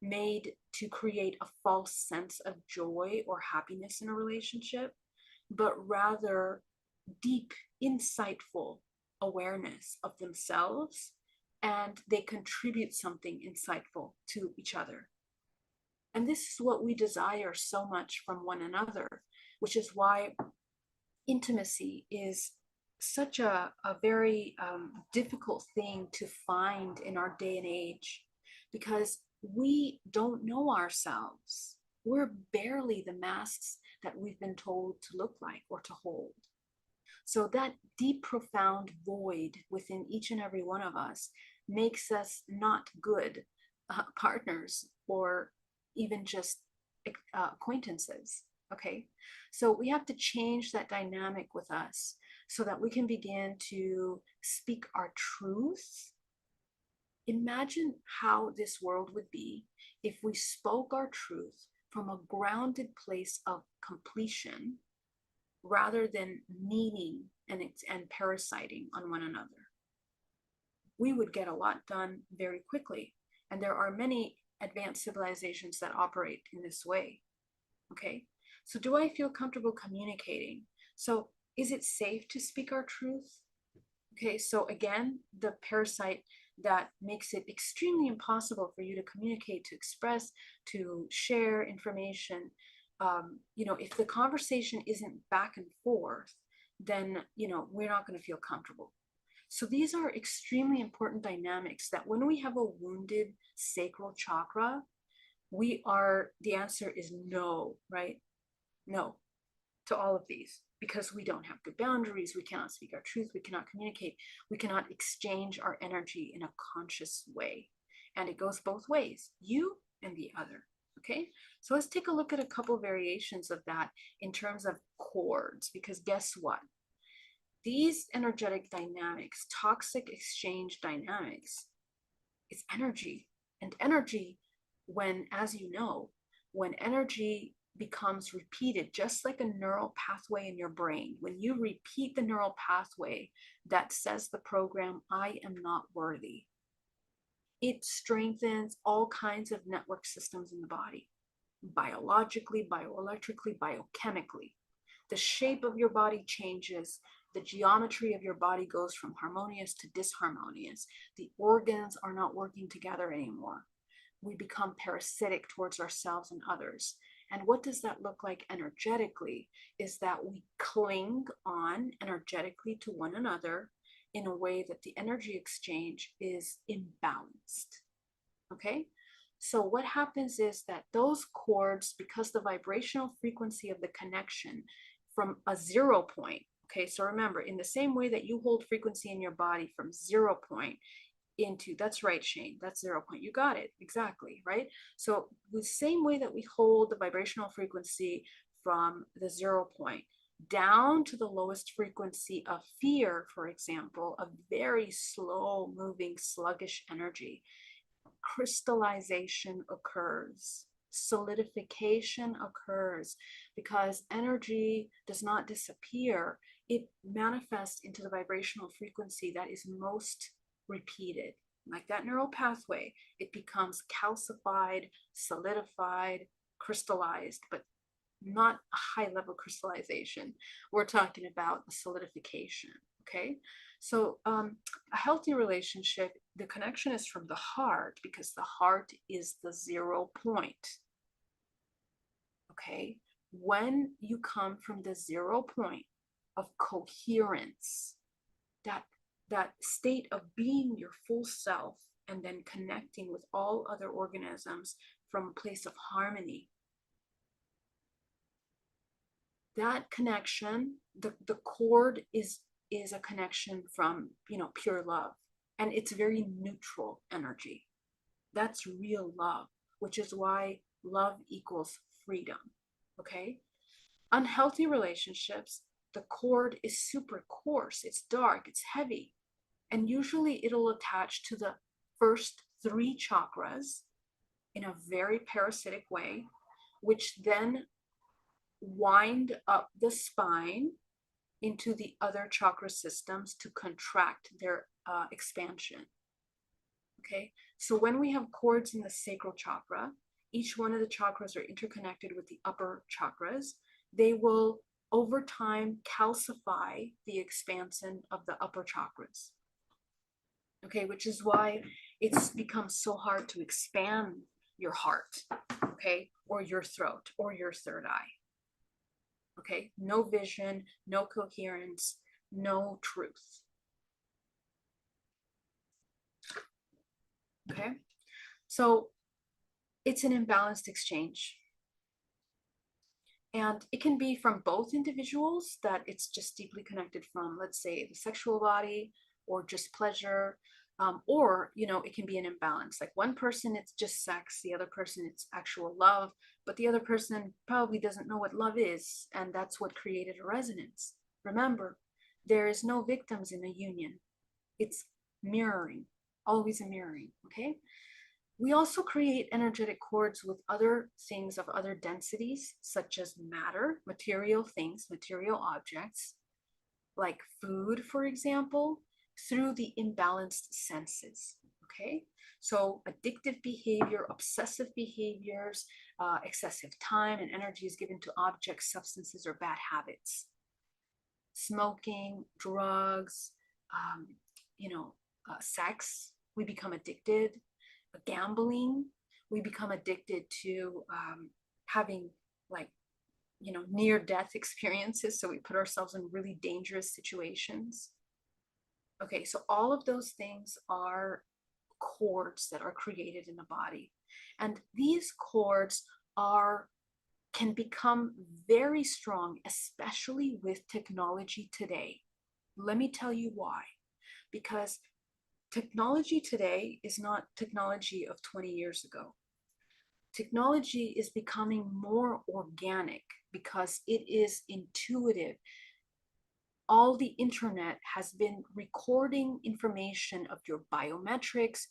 made to create a false sense of joy or happiness in a relationship, but rather deep, insightful awareness of themselves, and they contribute something insightful to each other. And this is what we desire so much from one another, which is why intimacy is such a very difficult thing to find in our day and age, because we don't know ourselves. We're barely the masks that we've been told to look like or to hold. So that deep, profound void within each and every one of us makes us not good partners, or even just acquaintances. Okay, so we have to change that dynamic with us so that we can begin to speak our truth. Imagine how this world would be if we spoke our truth from a grounded place of completion, rather than needing and parasiting on one another. We would get a lot done very quickly. And there are many advanced civilizations that operate in this way. Okay, so do I feel comfortable communicating? So is it safe to speak our truth? Okay, so again, the parasite that makes it extremely impossible for you to communicate, to express, to share information. If the conversation isn't back and forth, then, we're not going to feel comfortable. So these are extremely important dynamics that when we have a wounded sacral chakra, the answer is no, right? No to all of these, because we don't have good boundaries. We cannot speak our truth. We cannot communicate. We cannot exchange our energy in a conscious way. And it goes both ways, you and the other. Okay, so let's take a look at a couple variations of that in terms of chords, because guess what? These energetic dynamics, toxic exchange dynamics, it's energy. And energy, as you know, when energy becomes repeated, just like a neural pathway in your brain, when you repeat the neural pathway that says the program, I am not worthy, it strengthens all kinds of network systems in the body, biologically, bioelectrically, biochemically. The shape of your body changes. The geometry of your body goes from harmonious to disharmonious. The organs are not working together anymore. We become parasitic towards ourselves and others. And what does that look like energetically? Is that we cling on energetically to one another in a way that the energy exchange is imbalanced. Okay? So what happens is that those cords, because the vibrational frequency of the connection from a 0 point, okay, so remember, in the same way that you hold frequency in your body from 0 point into, that's right, Shane, that's 0 point. You got it, exactly, right? So the same way that we hold the vibrational frequency from the 0 point down to the lowest frequency of fear, for example, a very slow moving, sluggish energy, crystallization occurs, solidification occurs, because energy does not disappear. It manifests into the vibrational frequency that is most repeated. Like that neural pathway, it becomes calcified, solidified, crystallized, but not a high level crystallization. We're talking about a solidification. Okay. So a healthy relationship, the connection is from the heart, because the heart is the 0 point. Okay. When you come from the 0 point of coherence, that state of being your full self and then connecting with all other organisms from a place of harmony, that connection, the cord is a connection from, pure love, and it's very neutral energy. That's real love, which is why love equals freedom. Okay. Unhealthy relationships, the cord is super coarse, it's dark, it's heavy, and usually it'll attach to the first 3 chakras in a very parasitic way, which then wind up the spine into the other chakra systems to contract their expansion. Okay, so when we have cords in the sacral chakra, each one of the chakras are interconnected with the upper chakras. They will, over time, calcify the expansion of the upper chakras. Okay, which is why it's become so hard to expand your heart, okay, or your throat, or your third eye. Okay, no vision, no coherence, no truth. Okay, so it's an imbalanced exchange. And it can be from both individuals, that it's just deeply connected from, let's say, the sexual body or just pleasure, or, it can be an imbalance. Like one person, it's just sex, the other person, it's actual love, but the other person probably doesn't know what love is, and that's what created a resonance. Remember, there is no victims in a union. It's mirroring, always a mirroring, okay? We also create energetic cords with other things of other densities, such as matter, material things, material objects, like food, for example, through the imbalanced senses. Okay, so addictive behavior, obsessive behaviors, excessive time and energy is given to objects, substances, or bad habits. Smoking, drugs, sex, we become addicted. Gambling, we become addicted to having near-death experiences, so we put ourselves in really dangerous situations. Okay, so all of those things are cords that are created in the body, and these cords can become very strong, especially with technology today. Let me tell you why. Because technology today is not technology of 20 years ago. Technology is becoming more organic because it is intuitive. All the internet has been recording information of your biometrics,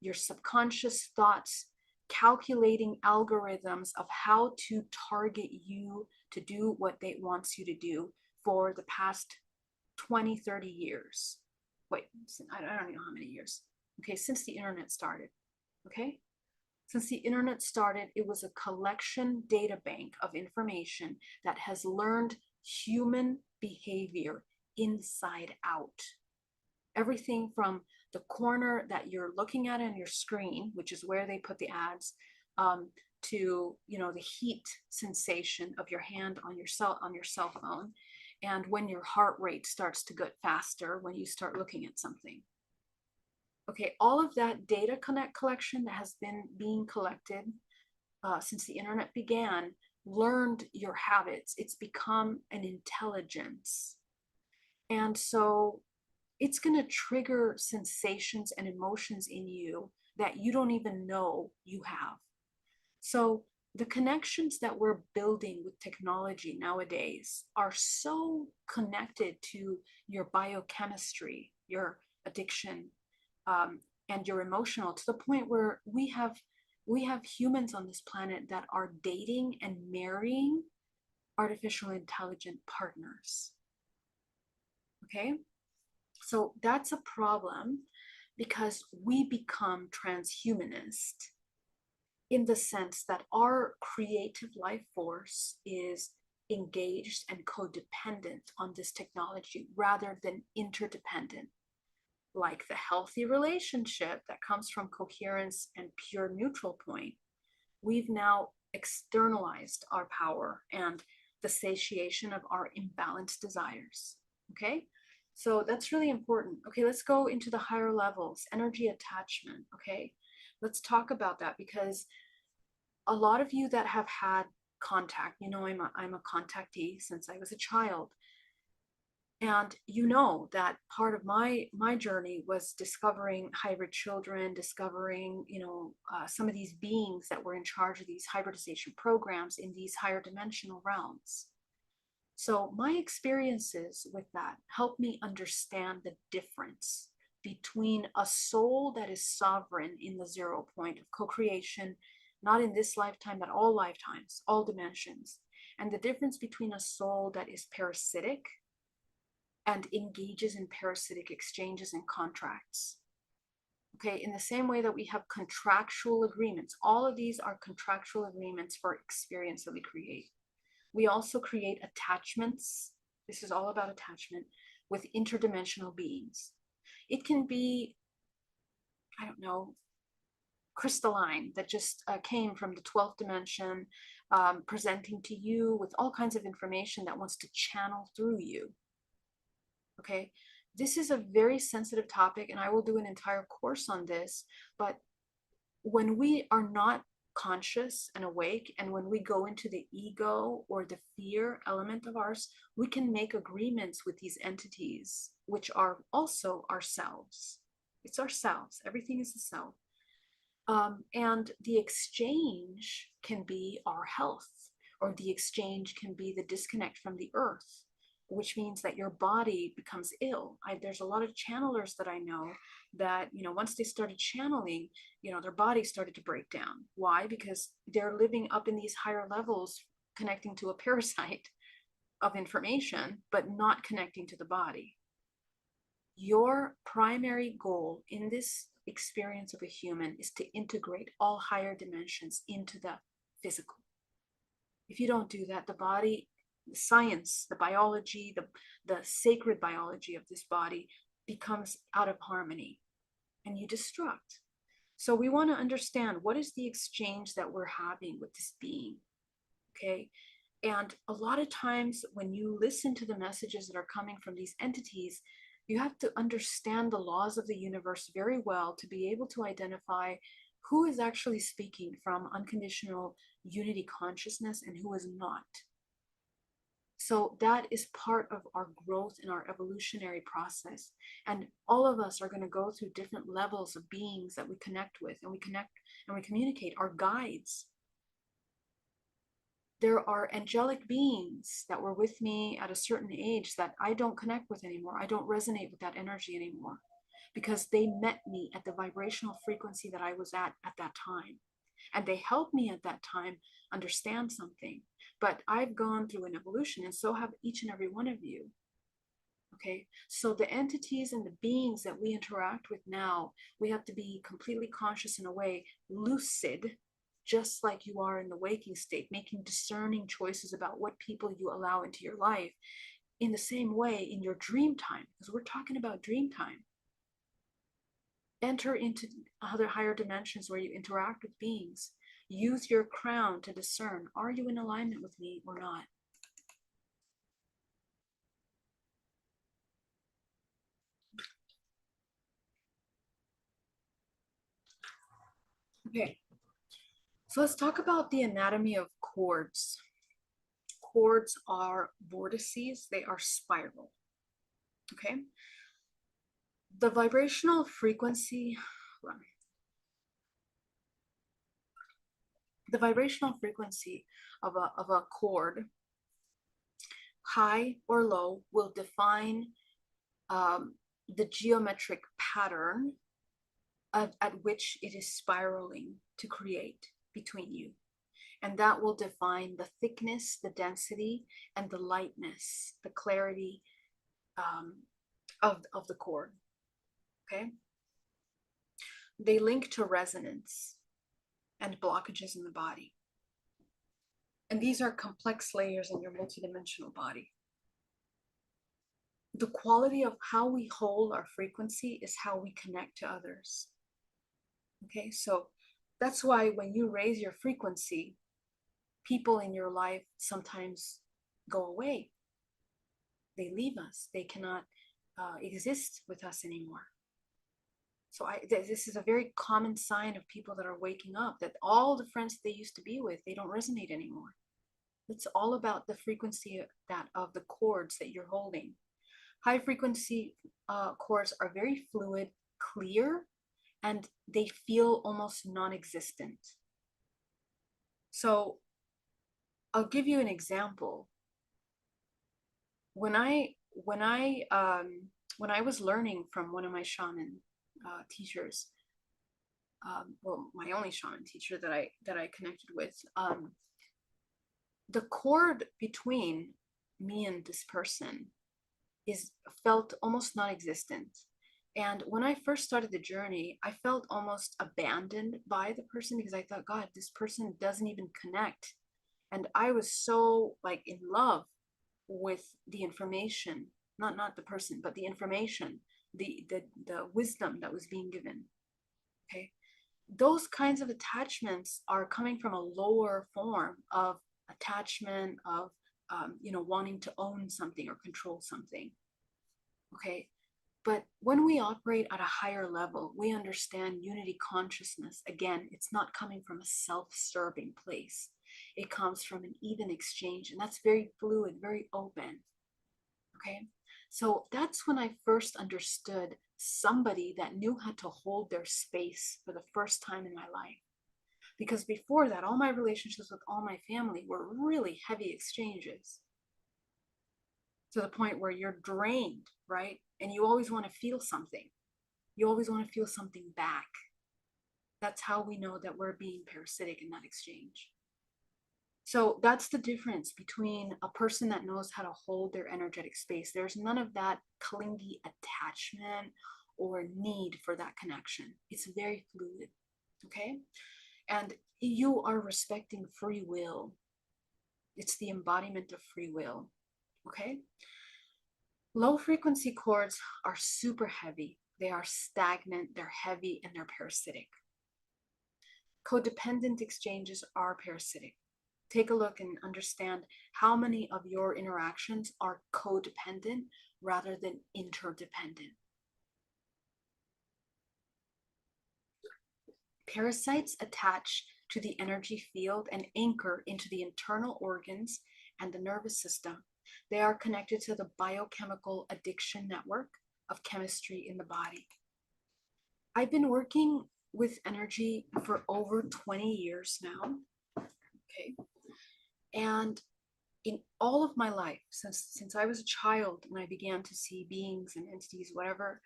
your subconscious thoughts, calculating algorithms of how to target you to do what it wants you to do for the past 20, 30 years. Wait, I don't know how many years. Okay, since the internet started. Okay, since the internet started, it was a collection data bank of information that has learned human behavior inside out. Everything from the corner that you're looking at on your screen, which is where they put the ads, to, you know, the heat sensation of your hand on your cell phone, and when your heart rate starts to get faster when you start looking at something. Okay, all of that data collection that has been being collected since the internet began learned your habits. It's become an intelligence. And so it's going to trigger sensations and emotions in you that you don't even know you have. So the connections that we're building with technology nowadays are so connected to your biochemistry, your addiction, and your emotional, to the point where we have humans on this planet that are dating and marrying artificial intelligent partners. Okay, so that's a problem, because we become transhumanist in the sense that our creative life force is engaged and codependent on this technology rather than interdependent, like the healthy relationship that comes from coherence and pure neutral point. We've now externalized our power and the satiation of our imbalanced desires. Okay, so that's really important. Okay, let's go into the higher levels. Energy attachment. Okay, let's talk about that, because a lot of you that have had contact, you know, I'm a contactee since I was a child. And you know that part of my journey was discovering hybrid children, discovering, you know, some of these beings that were in charge of these hybridization programs in these higher dimensional realms. So my experiences with that helped me understand the difference between a soul that is sovereign in the 0 point of co-creation, not in this lifetime, but all lifetimes, all dimensions, and the difference between a soul that is parasitic and engages in parasitic exchanges and contracts. Okay, in the same way that we have contractual agreements, all of these are contractual agreements for experience that we create. We also create attachments. This is all about attachment with interdimensional beings. It can be, I don't know, crystalline, that just came from the 12th dimension, presenting to you with all kinds of information that wants to channel through you. Okay, this is a very sensitive topic, and I will do an entire course on this. But when we are not conscious and awake, and when we go into the ego or the fear element of ours, we can make agreements with these entities, which are also ourselves. It's ourselves. Everything is the self. And the exchange can be our health, or the exchange can be the disconnect from the earth, which means that your body becomes ill. There's a lot of channelers that I know that, you know, once they started channeling, you know, their body started to break down. Why? Because they're living up in these higher levels, connecting to a parasite of information, but not connecting to the body. Your primary goal in this experience of a human is to integrate all higher dimensions into the physical. If you don't do that, the body, the science, the biology, the sacred biology of this body becomes out of harmony, and you destruct. So we want to understand, what is the exchange that we're having with this being? Okay. And a lot of times when you listen to the messages that are coming from these entities, you have to understand the laws of the universe very well to be able to identify who is actually speaking from unconditional unity consciousness and who is not. So that is part of our growth in our evolutionary process. And all of us are going to go through different levels of beings that we connect with, and we communicate, our guides. There are angelic beings that were with me at a certain age that I don't connect with anymore. I don't resonate with that energy anymore, because they met me at the vibrational frequency that I was at that time. And they helped me at that time understand something. But I've gone through an evolution, and so have each and every one of you. Okay, so the entities and the beings that we interact with now, we have to be completely conscious in a way, lucid, just like you are in the waking state, making discerning choices about what people you allow into your life. In the same way, in your dream time, because we're talking about dream time, enter into other higher dimensions where you interact with beings. Use your crown to discern, are you in alignment with me or not? Okay, so let's talk about the anatomy of cords. Cords are vortices, they are spiral. Okay, the vibrational frequency, the vibrational frequency of a cord, high or low, will define the geometric pattern at which it is spiraling to create between you. And that will define the thickness, the density, and the lightness, the clarity of the cord. Okay? They link to resonance and blockages in the body. And these are complex layers in your multidimensional body. The quality of how we hold our frequency is how we connect to others. Okay, so that's why when you raise your frequency, people in your life sometimes go away. They leave us. They cannot exist with us anymore. So this is a very common sign of people that are waking up, that all the friends they used to be with, they don't resonate anymore. It's all about the frequency of the cords that you're holding. High frequency cords are very fluid, clear, and they feel almost non-existent. So I'll give you an example. When I was learning from one of my shaman teachers, well, my only shaman teacher that I connected with, the cord between me and this person felt almost non-existent. And when I first started the journey, I felt almost abandoned by the person, because I thought, God, this person doesn't even connect. And I was so like in love with the information, not the person, but the information, the wisdom that was being given. Okay, those kinds of attachments are coming from a lower form of attachment, of wanting to own something or control something. Okay, but when we operate at a higher level, we understand unity consciousness. Again, it's not coming from a self-serving place. It comes from an even exchange, and that's very fluid, very open. Okay, so that's when I first understood somebody that knew how to hold their space for the first time in my life. Because before that, all my relationships with all my family were really heavy exchanges, to the point where you're drained, right? And you always want to feel something. You always want to feel something back. That's how we know that we're being parasitic in that exchange. So that's the difference between a person that knows how to hold their energetic space. There's none of that clingy attachment or need for that connection. It's very fluid, okay? And you are respecting free will. It's the embodiment of free will, okay? Low frequency cords are super heavy. They are stagnant, they're heavy, and they're parasitic. Codependent exchanges are parasitic. Take a look and understand how many of your interactions are codependent rather than interdependent. Parasites attach to the energy field and anchor into the internal organs and the nervous system. They are connected to the biochemical addiction network of chemistry in the body. I've been working with energy for over 20 years now, okay? And in all of my life, since I was a child and I began to see beings and entities, whatever,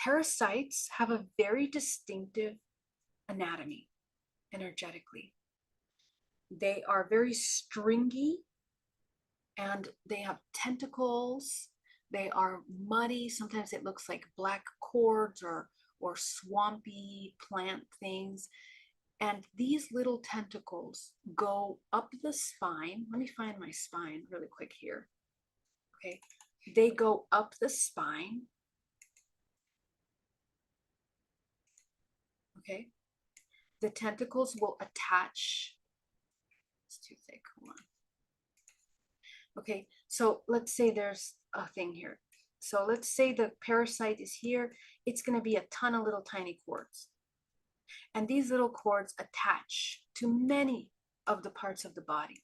parasites have a very distinctive anatomy energetically. They are very stringy, and they have tentacles. They are muddy. Sometimes it looks like black cords or swampy plant things. And these little tentacles go up the spine. Let me find my spine really quick here. Okay, they go up the spine. Okay, the tentacles will attach. It's too thick. Hold on. Okay, so let's say there's a thing here. So let's say the parasite is here. It's going to be a ton of little tiny cords. And these little cords attach to many of the parts of the body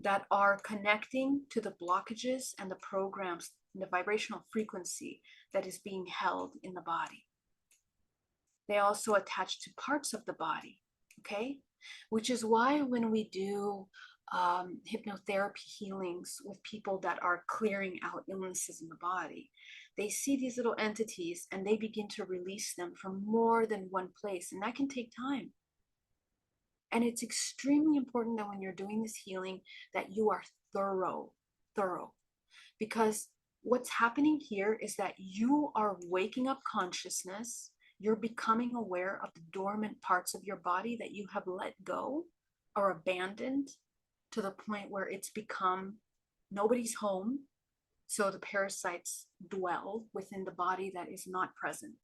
that are connecting to the blockages and the programs, the vibrational frequency that is being held in the body. They also attach to parts of the body, okay? Which is why when we do hypnotherapy healings with people that are clearing out illnesses in the body, they see these little entities and they begin to release them from more than one place. And that can take time. And it's extremely important that when you're doing this healing, that you are thorough, because what's happening here is that you are waking up consciousness. You're becoming aware of the dormant parts of your body that you have let go or abandoned to the point where it's become nobody's home. So the parasites dwell within the body that is not present.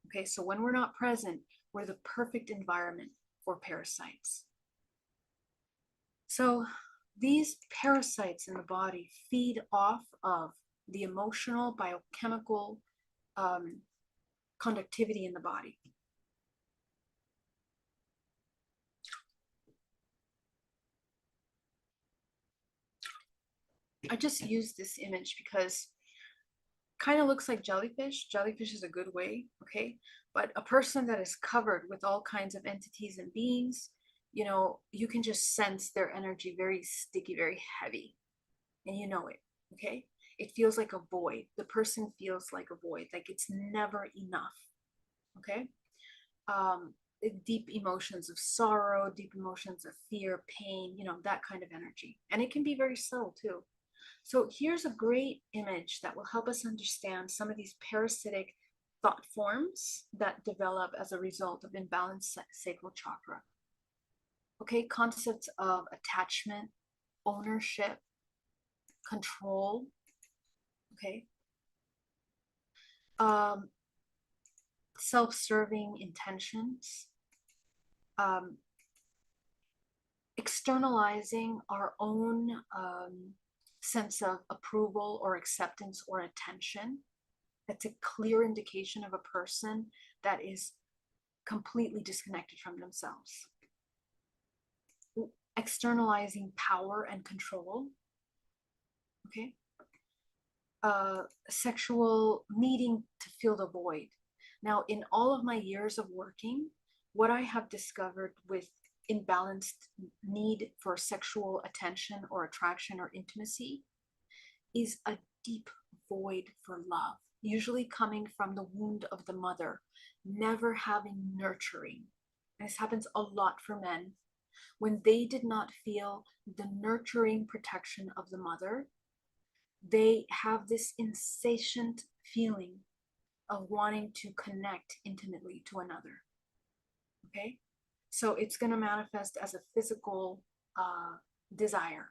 Okay, so when we're not present, we're the perfect environment for parasites. So these parasites in the body feed off of the emotional, biochemical conductivity in the body. I just use this image because kind of looks like jellyfish. Jellyfish is a good way, okay? But a person that is covered with all kinds of entities and beings, you know, you can just sense their energy, very sticky, very heavy, and you know it, okay? It feels like a void. The person feels like a void, like it's never enough, okay? Deep emotions of sorrow, deep emotions of fear, pain, you know, that kind of energy. And it can be very subtle too. So here's a great image that will help us understand some of these parasitic thought forms that develop as a result of imbalanced sacral chakra. Okay, concepts of attachment, ownership, control, okay, self-serving intentions, externalizing our own sense of approval or acceptance or attention. That's a clear indication of a person that is completely disconnected from themselves. Externalizing power and control, okay? Sexual needing to fill the void. Now, in all of my years of working, what I have discovered with imbalanced need for sexual attention or attraction or intimacy is a deep void for love, usually coming from the wound of the mother, never having nurturing. And this happens a lot for men. When they did not feel the nurturing protection of the mother, they have this insatiate feeling of wanting to connect intimately to another. Okay? So it's going to manifest as a physical desire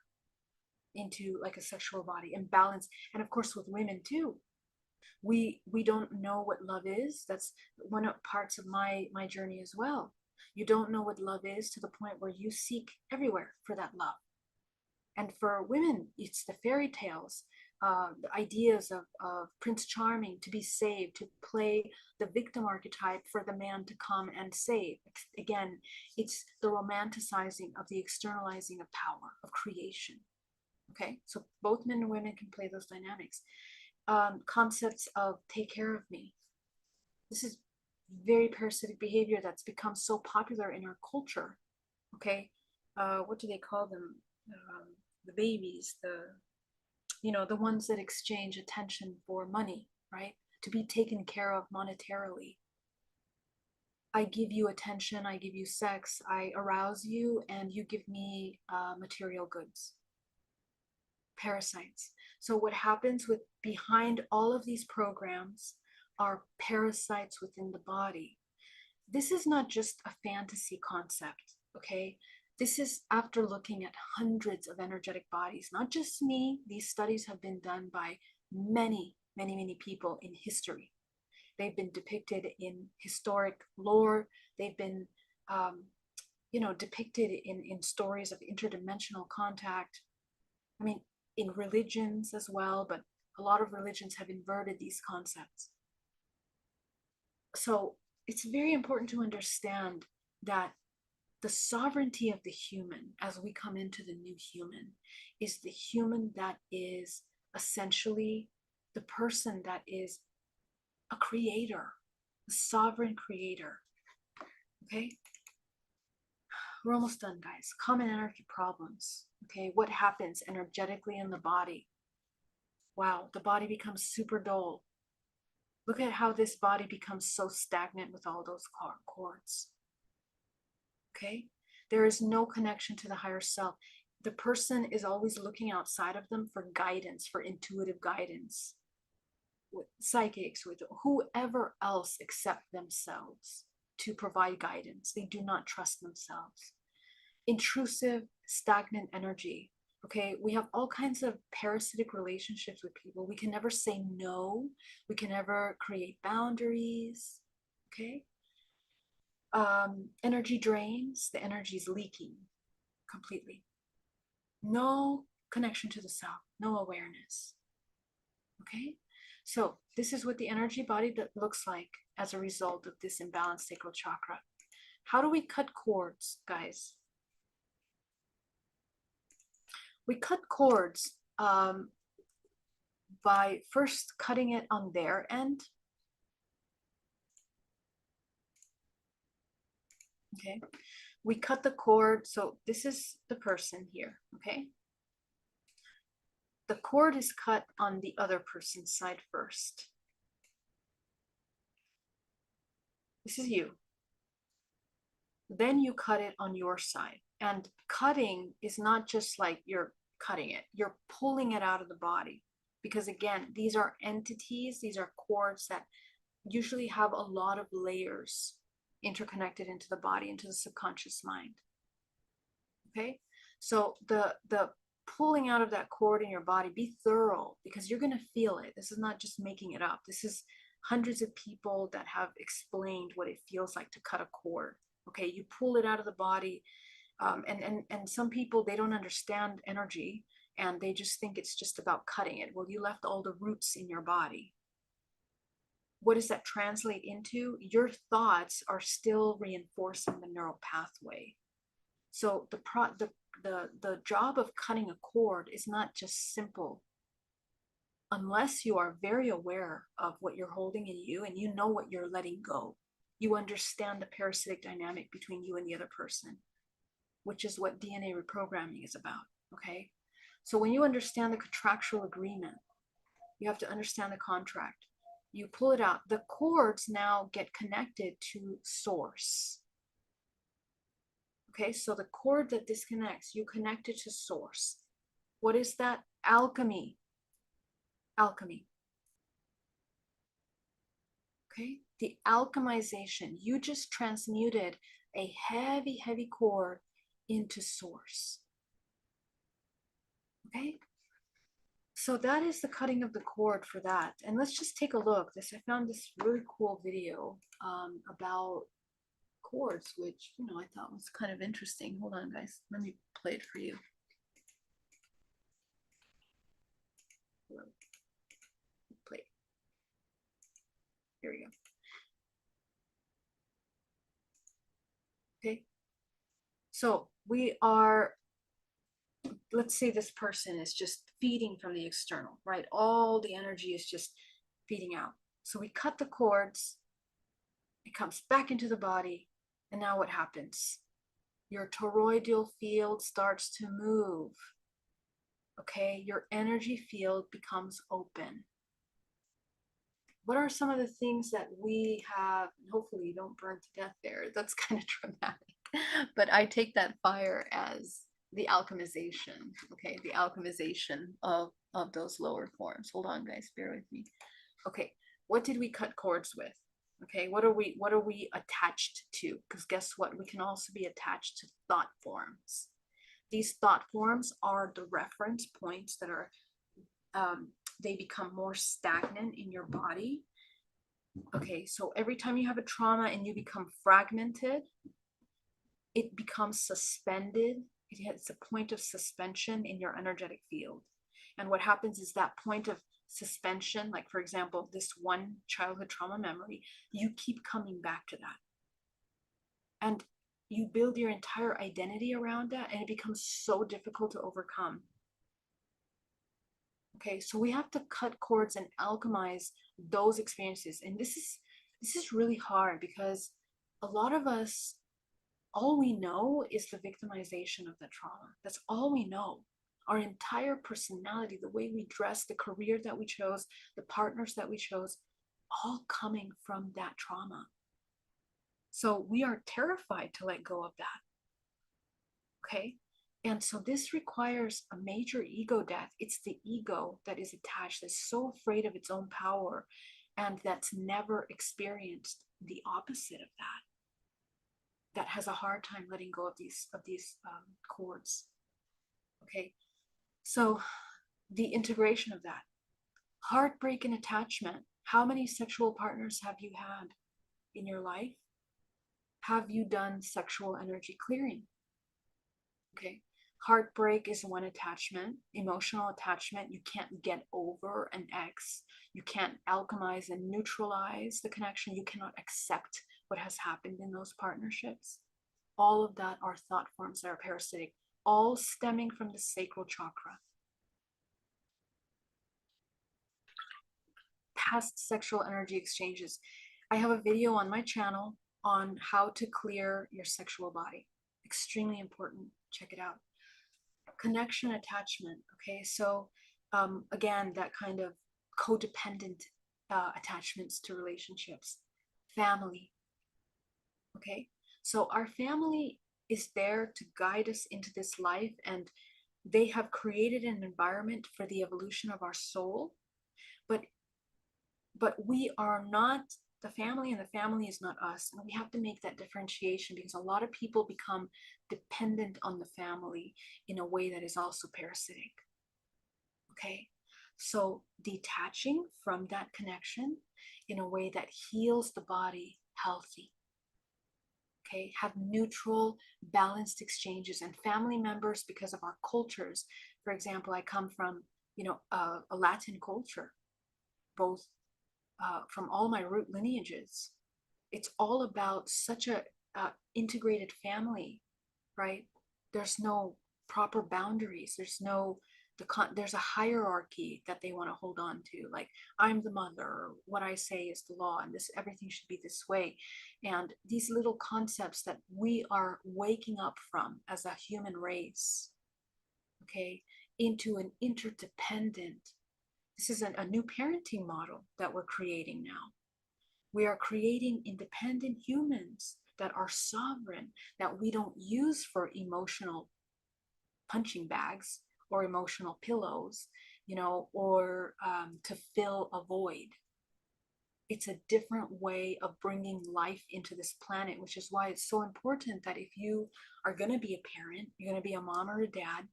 into like a sexual body and balance. And of course with women too, we don't know what love is. That's one of parts of my journey as well. You don't know what love is to the point where you seek everywhere for that love. And for women, it's the fairy tales, the ideas of Prince Charming to be saved, to play the victim archetype for the man to come and save. Again, it's the romanticizing of the externalizing of power, of creation. Okay, so both men and women can play those dynamics. Concepts of take care of me. This is very parasitic behavior that's become so popular in our culture. Okay, what do they call them? The babies, the ones that exchange attention for money, right? To be taken care of monetarily. I give you attention, I give you sex, I arouse you, and you give me material goods. Parasites. So what happens with behind all of these programs are parasites within the body. This is not just a fantasy concept, okay? This is after looking at hundreds of energetic bodies, not just me. These studies have been done by many, many, many people in history. They've been depicted in historic lore. They've been, you know, depicted in stories of interdimensional contact. I mean, in religions as well, but a lot of religions have inverted these concepts. So it's very important to understand that the sovereignty of the human as we come into the new human is the human that is essentially the person that is a creator, a sovereign creator. Okay, we're almost done, guys. Common energy problems. Okay, what happens energetically in the body? Wow, the body becomes super dull. Look at how this body becomes so stagnant with all those cords. Okay, there is no connection to the higher self. The person is always looking outside of them for guidance, for intuitive guidance, with psychics, with whoever else except themselves to provide guidance. They do not trust themselves. Intrusive, stagnant energy. Okay, we have all kinds of parasitic relationships with people. We can never say no. We can never create boundaries. Okay. Energy drains, the energy is leaking completely. No connection to the self, no awareness. Okay, so this is what the energy body that looks like as a result of this imbalanced sacral chakra. How do we cut cords, guys? We cut cords by first cutting it on their end. Okay, we cut the cord. So this is the person here. Okay, the cord is cut on the other person's side first. This is you. Then you cut it on your side. And cutting is not just like you're cutting it, you're pulling it out of the body. Because again, these are entities, these are cords that usually have a lot of layers interconnected into the body, into the subconscious mind. Okay, so the pulling out of that cord in your body, be thorough, because you're going to feel it. This is not just making it up. This is hundreds of people that have explained what it feels like to cut a cord. Okay, you pull it out of the body, and some people, they don't understand energy, and they just think it's just about cutting it. Well, you left all the roots in your body. What does that translate into? Your thoughts are still reinforcing the neural pathway. So the job of cutting a cord is not just simple. Unless you are very aware of what you're holding in you and you know what you're letting go, you understand the parasitic dynamic between you and the other person, which is what DNA reprogramming is about. Okay, so when you understand the contractual agreement, you have to understand the contract. You pull it out. The cords now get connected to source. Okay, so the cord that disconnects, you connect it to source. What is that? Alchemy. Alchemy. Okay, the alchemization. You just transmuted a heavy, heavy cord into source. Okay, so that is the cutting of the cord for that. And let's just take a look. I found this really cool video about cords, which, you know, I thought was kind of interesting. Hold on, guys. Let me play it for you. Play. Here we go. Okay. So we are, let's say this person is just feeding from the external, right? All the energy is just feeding out. So we cut the cords, it comes back into the body, and now what happens? Your toroidal field starts to move. Okay, your energy field becomes open. What are some of the things that we have? Hopefully you don't burn to death there. That's kind of dramatic. But I take that fire as the alchemization. Okay, the alchemization of those lower forms. Hold on, guys, bear with me. Okay, what did we cut cords with? Okay, what are we attached to? Because guess what? We can also be attached to thought forms. These thought forms are the reference points that are they become more stagnant in your body. Okay, so every time you have a trauma and you become fragmented, it becomes suspended. It has a point of suspension in your energetic field. And what happens is that point of suspension, like for example, this one childhood trauma memory, you keep coming back to that. And you build your entire identity around that, and it becomes so difficult to overcome. Okay, so we have to cut cords and alchemize those experiences. And this is really hard because a lot of us, all we know is the victimization of the trauma. That's all we know. Our entire personality, the way we dress, the career that we chose, the partners that we chose, all coming from that trauma. So we are terrified to let go of that. Okay. And so this requires a major ego death. It's the ego that is attached, that's so afraid of its own power, and that's never experienced the opposite of that has a hard time letting go of these cords. Okay, so the integration of that heartbreak and attachment. How many sexual partners have you had in your life? Have you done sexual energy clearing? Okay, heartbreak is one attachment. Emotional attachment, you can't get over an ex. You can't alchemize and neutralize the connection. You cannot accept what has happened in those partnerships. All of that are thought forms that are parasitic, all stemming from the sacral chakra. Past sexual energy exchanges. I have a video on my channel on how to clear your sexual body. Extremely important. Check it out. Connection attachment. Okay, so again, that kind of codependent attachments to relationships. Family. Okay, so our family is there to guide us into this life, and they have created an environment for the evolution of our soul, but we are not the family, and the family is not us. And we have to make that differentiation, because a lot of people become dependent on the family in a way that is also parasitic. Okay, so detaching from that connection in a way that heals the body healthy. Okay, have neutral, balanced exchanges. And family members, because of our cultures, for example, I come from a Latin culture, both from all my root lineages. It's all about such a integrated family, right? There's no proper boundaries. There's a hierarchy that they want to hold on to. Like, I'm the mother, what I say is the law, and this everything should be this way. And these little concepts that we are waking up from as a human race, okay, into an interdependent. This is a new parenting model that we're creating now. We are creating independent humans that are sovereign, that we don't use for emotional punching bags or emotional pillows, or to fill a void. It's a different way of bringing life into this planet, which is why it's so important that if you are going to be a parent, you're going to be a mom or a dad,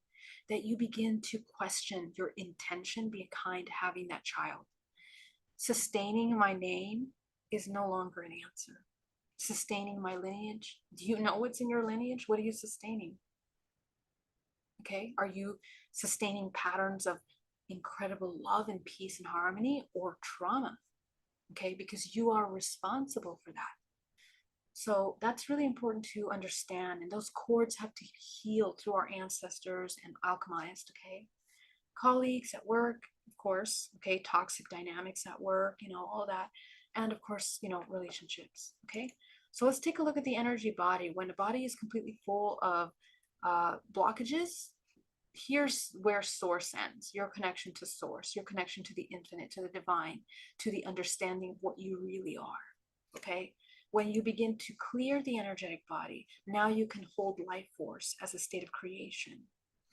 that you begin to question your intention behind having that child. Sustaining my name is no longer an answer. Sustaining my lineage. Do you know what's in your lineage? What are you sustaining? Okay, are you sustaining patterns of incredible love and peace and harmony, or trauma? Okay, because you are responsible for that. So that's really important to understand. And those cords have to heal through our ancestors and alchemized. Okay, colleagues at work, of course. Okay, toxic dynamics at work, all that. And of course, relationships. Okay, so let's take a look at the energy body. When a body is completely full of blockages, here's where source ends. Your connection to source, your connection to the infinite, to the divine, to the understanding of what you really are. Okay, when you begin to clear the energetic body, now you can hold life force as a state of creation.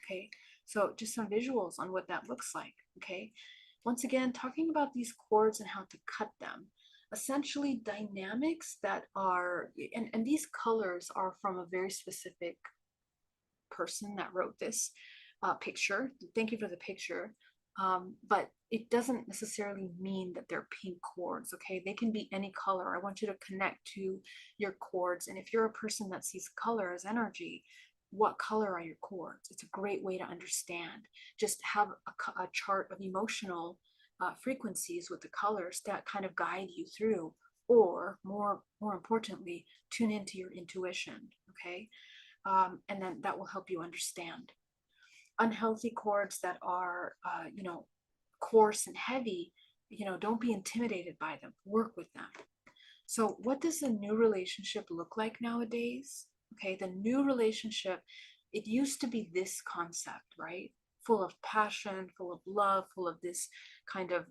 Okay, so just some visuals on what that looks like. Okay, once again, talking about these cords and how to cut them. Essentially dynamics that are, and these colors are from a very specific person that wrote this picture. Thank you for the picture. But it doesn't necessarily mean that they're pink cords, okay? They can be any color. I want you to connect to your cords. And if you're a person that sees color as energy, what color are your cords? It's a great way to understand. Just have a chart of emotional frequencies with the colors that kind of guide you through, or more importantly, tune into your intuition, okay? And then that will help you understand. Unhealthy cords that are, coarse and heavy, don't be intimidated by them. Work with them. So, what does a new relationship look like nowadays? Okay, the new relationship, it used to be this concept, right? Full of passion, full of love, full of this kind of,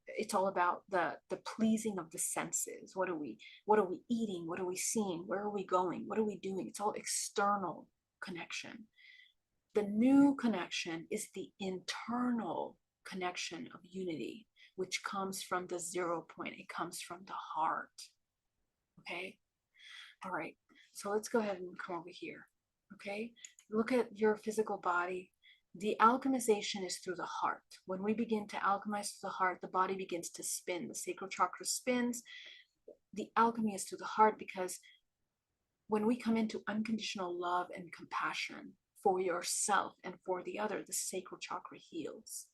it's all about the pleasing of the senses. What are we eating? What are we seeing? Where are we going? What are we doing? It's all external connection. The new connection is the internal connection of unity, which comes from the 0 point. It comes from the heart. Okay. All right. So let's go ahead and come over here. Okay. Look at your physical body. The alchemization is through the heart. When we begin to alchemize through the heart, the body begins to spin. The sacral chakra spins. The alchemy is through the heart, because when we come into unconditional love and compassion for yourself and for the other, the sacral chakra heals.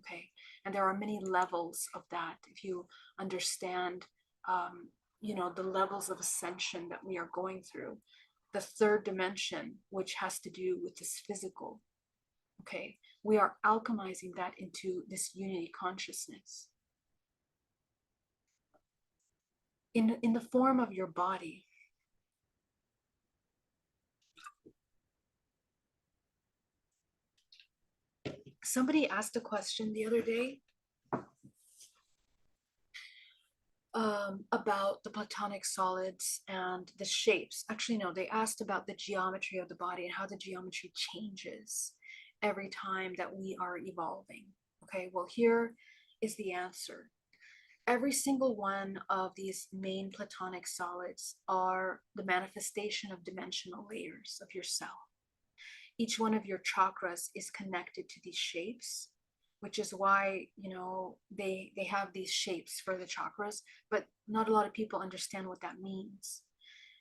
Okay. And there are many levels of that. If you understand, the levels of ascension that we are going through, the third dimension, which has to do with this physical. Okay. We are alchemizing that into this unity consciousness. In the form of your body. Somebody asked a question the other day about the platonic solids and the shapes. Actually, no, they asked about the geometry of the body and how the geometry changes every time that we are evolving. Okay, well, here is the answer. Every single one of these main platonic solids are the manifestation of dimensional layers of yourself. Each one of your chakras is connected to these shapes, which is why, they have these shapes for the chakras, but not a lot of people understand what that means.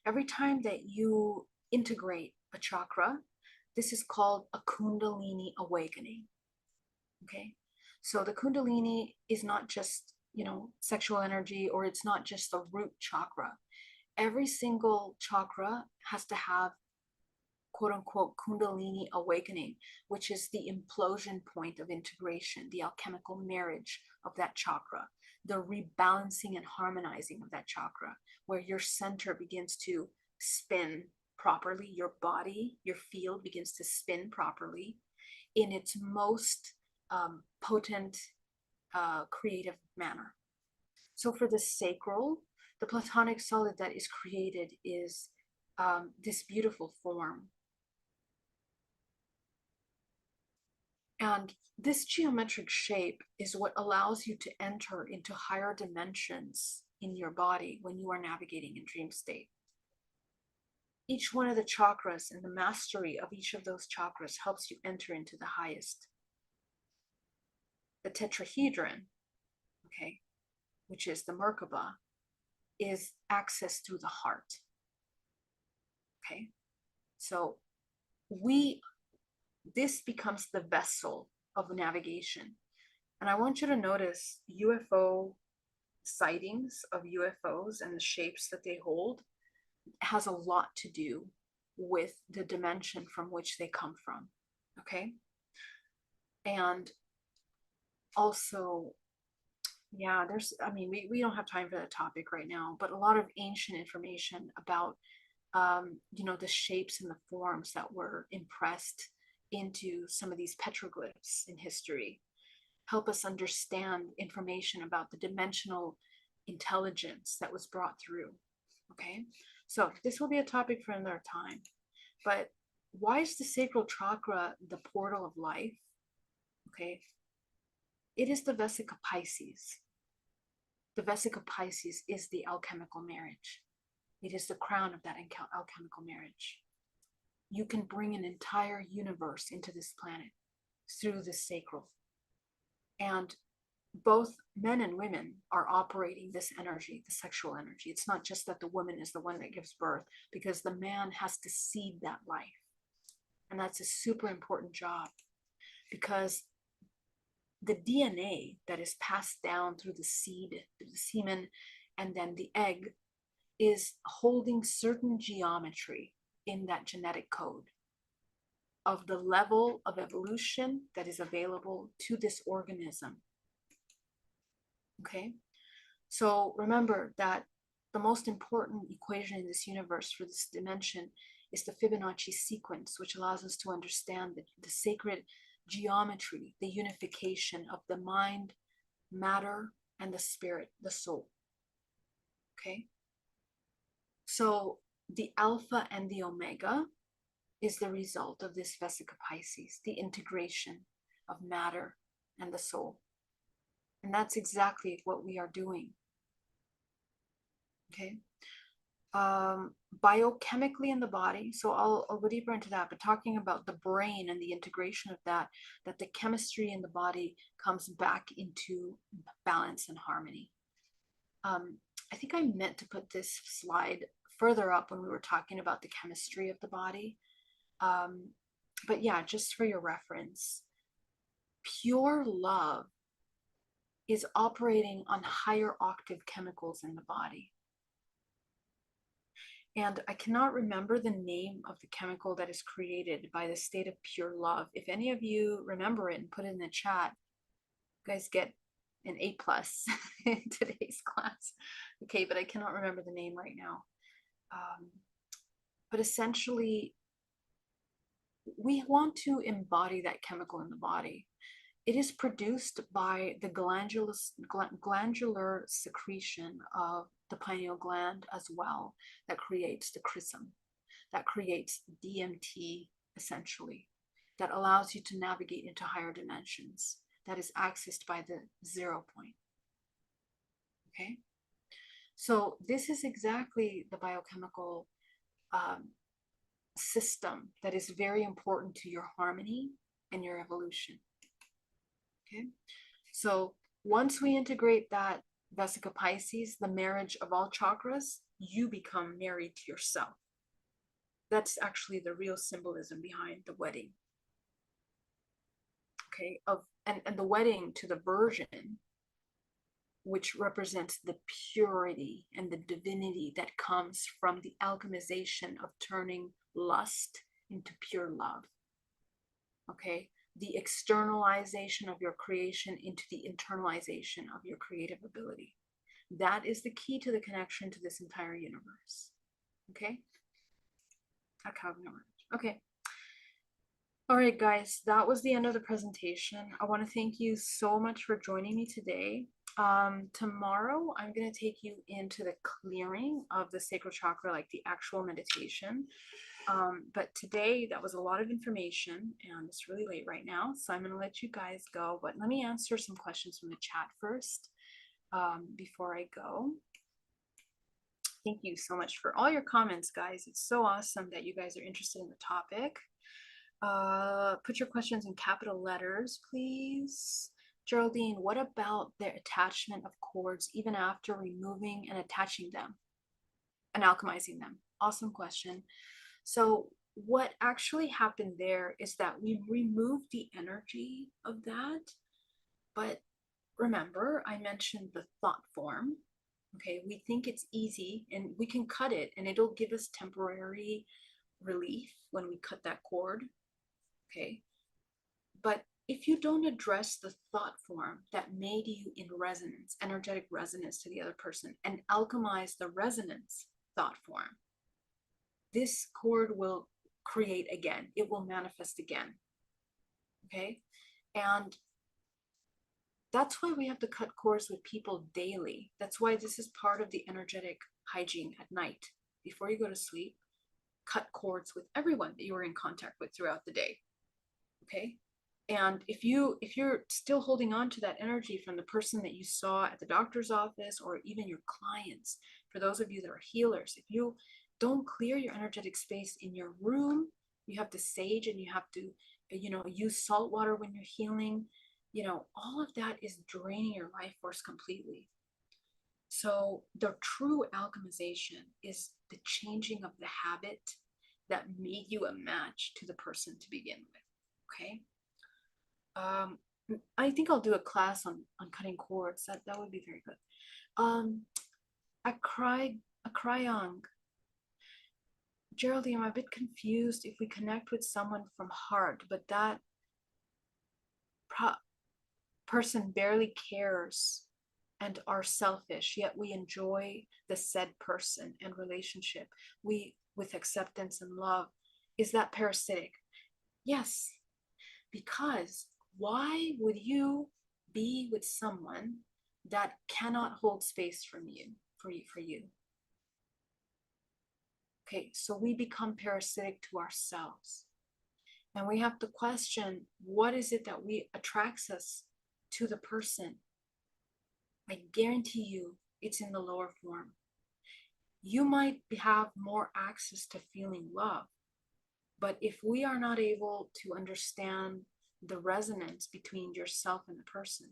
Every time that you integrate a chakra, this is called a kundalini awakening. Okay. So the kundalini is not just, sexual energy, or it's not just the root chakra. Every single chakra has to have, quote unquote, kundalini awakening, which is the implosion point of integration, the alchemical marriage of that chakra, the rebalancing and harmonizing of that chakra, where your center begins to spin properly, your body, your field begins to spin properly in its most potent, creative manner. So for the sacral, the platonic solid that is created is this beautiful form. And this geometric shape is what allows you to enter into higher dimensions in your body when you are navigating in dream state. Each one of the chakras and the mastery of each of those chakras helps you enter into the highest. The tetrahedron, okay, which is the Merkaba, is access through the heart. Okay, so this becomes the vessel of navigation. And I want you to notice UFO sightings of UFOs and the shapes that they hold has a lot to do with the dimension from which they come from. Okay. And also, yeah, we don't have time for that topic right now, but a lot of ancient information about, the shapes and the forms that were impressed into some of these petroglyphs in history help us understand information about the dimensional intelligence that was brought through. Okay, so this will be a topic for another time. But why is the sacral chakra the portal of life? Okay, it is the Vesica Pisces. The Vesica Pisces is the alchemical marriage. It is the crown of that alchemical marriage. You can bring an entire universe into this planet. through the sacral. And both men and women are operating this energy, the sexual energy. It's not just that the woman is the one that gives birth, because the man has to seed that life. And that's a super important job, because the DNA that is passed down through the seed, through the semen, and then the egg is holding certain geometry in that genetic code of the level of evolution that is available to this organism. Okay, so remember that the most important equation in this universe for this dimension is the Fibonacci sequence, which allows us to understand the sacred geometry, the unification of the mind, matter, and the spirit, the soul. Okay, so the alpha and the omega is the result of this Vesica Pisces, the integration of matter and the soul. And that's exactly what we are doing. Okay. Biochemically in the body, so I'll go deeper into that, but talking about the brain and the integration of that the chemistry in the body comes back into balance and harmony. I think I meant to put this slide further up when we were talking about the chemistry of the body. But yeah, just for your reference, pure love is operating on higher octave chemicals in the body. And I cannot remember the name of the chemical that is created by the state of pure love. If any of you remember it and put it in the chat, you guys get an A+ in today's class. Okay, but I cannot remember the name right now. But essentially, we want to embody that chemical in the body. It is produced by the glandular secretion of the pineal gland as well, that creates the chrism, that creates DMT essentially, that allows you to navigate into higher dimensions, that is accessed by the 0 point. Okay, so this is exactly the biochemical system that is very important to your harmony and your evolution. Okay, so once we integrate that Vesica Pisces, the marriage of all chakras, you become married to yourself. That's actually the real symbolism behind the wedding. Okay, and the wedding to the virgin, which represents the purity and the divinity that comes from the alchemization of turning lust into pure love. Okay, the externalization of your creation into the internalization of your creative ability. That is the key to the connection to this entire universe. Okay, okay. All right, guys, that was the end of the presentation. I want to thank you so much for joining me today. Tomorrow, I'm going to take you into the clearing of the sacral chakra, like the actual meditation. But today, that was a lot of information, and it's really late right now, so I'm going to let you guys go. But let me answer some questions from the chat first before I go. Thank you so much for all your comments, guys. It's so awesome that you guys are interested in the topic. Put your questions in capital letters, please. Geraldine, what about the attachment of cords even after removing and attaching them and alchemizing them? Awesome question. So what actually happened there is that we removed the energy of that. But remember, I mentioned the thought form. Okay, we think it's easy and we can cut it and it'll give us temporary relief when we cut that cord. Okay, but if you don't address the thought form that made you in resonance, energetic resonance to the other person, and alchemize the resonance thought form, this cord will create again. It will manifest again. Okay, and that's why we have to cut cords with people daily. That's why this is part of the energetic hygiene at night. Before you go to sleep, cut cords with everyone that you were in contact with throughout the day. Okay, and if you're still holding on to that energy from the person that you saw at the doctor's office, or even your clients, for those of you that are healers, if you don't clear your energetic space in your room, you have to sage and you have to use salt water when you're healing. All of that is draining your life force completely. So the true alchemization is the changing of the habit that made you a match to the person to begin with. Okay. I think I'll do a class on cutting cords. That would be very good. A cryong. Geraldine, I'm a bit confused if we connect with someone from heart, but that person barely cares and are selfish, yet we enjoy the said person and relationship with acceptance and love. Is that parasitic? Yes, because why would you be with someone that cannot hold space for you? Okay, so we become parasitic to ourselves. And we have to question, what is it that attracts us to the person? I guarantee you it's in the lower form. You might have more access to feeling love, but if we are not able to understand the resonance between yourself and the person,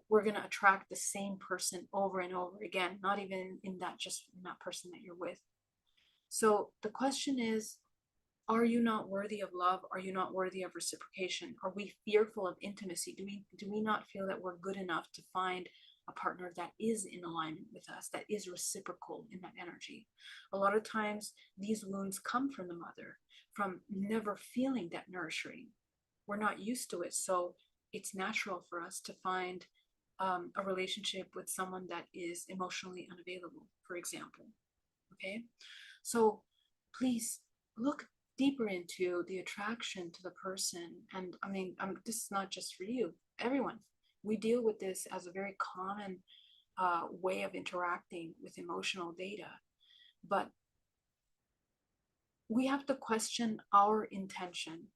we're going to attract the same person over and over again, not even in that person that you're with. So the question is, are you not worthy of love? Are you not worthy of reciprocation? Are we fearful of intimacy? Do we not feel that we're good enough to find a partner that is in alignment with us, that is reciprocal in that energy? A lot of times these wounds come from the mother, from never feeling that nurturing. We're not used to it. So it's natural for us to find a relationship with someone that is emotionally unavailable, for example. Okay. So please look deeper into the attraction to the person. And I mean, this is not just for you, everyone. We deal with this as a very common way of interacting with emotional data. But we have to question our intention.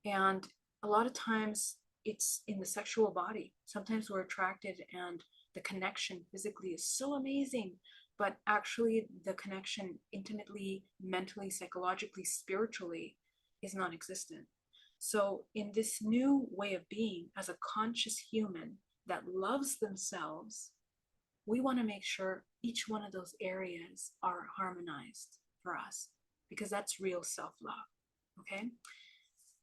And a lot of times it's in the sexual body. Sometimes we're attracted and the connection physically is so amazing, but actually the connection intimately, mentally, psychologically, spiritually is non-existent. So in this new way of being as a conscious human that loves themselves, we want to make sure each one of those areas are harmonized for us, because that's real self-love. Okay.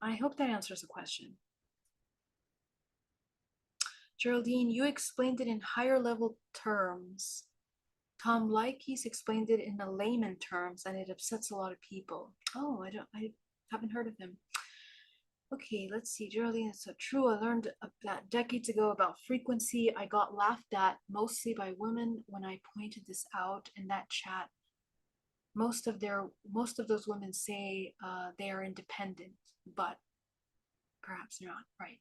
I hope that answers the question. Geraldine, you explained it in higher level terms. Tom Likes explained it in the layman terms, and it upsets a lot of people. Oh, I haven't heard of him. Okay, let's see. Geraldine, it's so true. I learned that decades ago about frequency. I got laughed at mostly by women when I pointed this out in that chat. Most of those women say they are independent, but perhaps not. Right.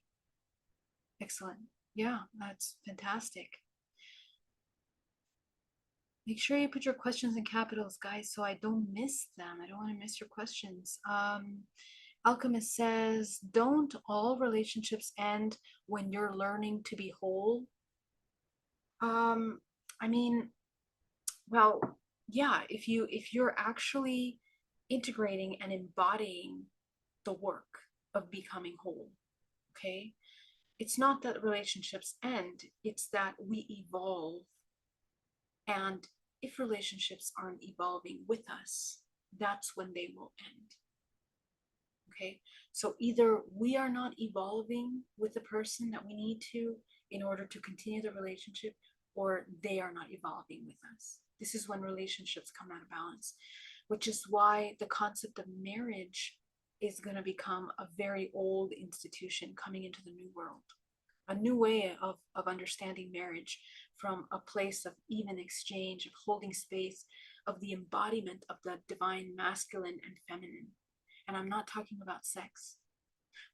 Excellent. Yeah, that's fantastic. Make sure you put your questions in capitals, guys, so I don't miss them. I don't want to miss your questions. Alchemist says, don't all relationships end when you're learning to be whole? I mean, well, yeah, if you're actually integrating and embodying the work of becoming whole, okay? It's not that relationships end, it's that we evolve. And if relationships aren't evolving with us, that's when they will end. Okay, so either we are not evolving with the person that we need to in order to continue the relationship, or they are not evolving with us. This is when relationships come out of balance, which is why the concept of marriage is going to become a very old institution coming into the new world. A new way of understanding marriage from a place of even exchange, of holding space, of the embodiment of the divine masculine and feminine. And I'm not talking about sex.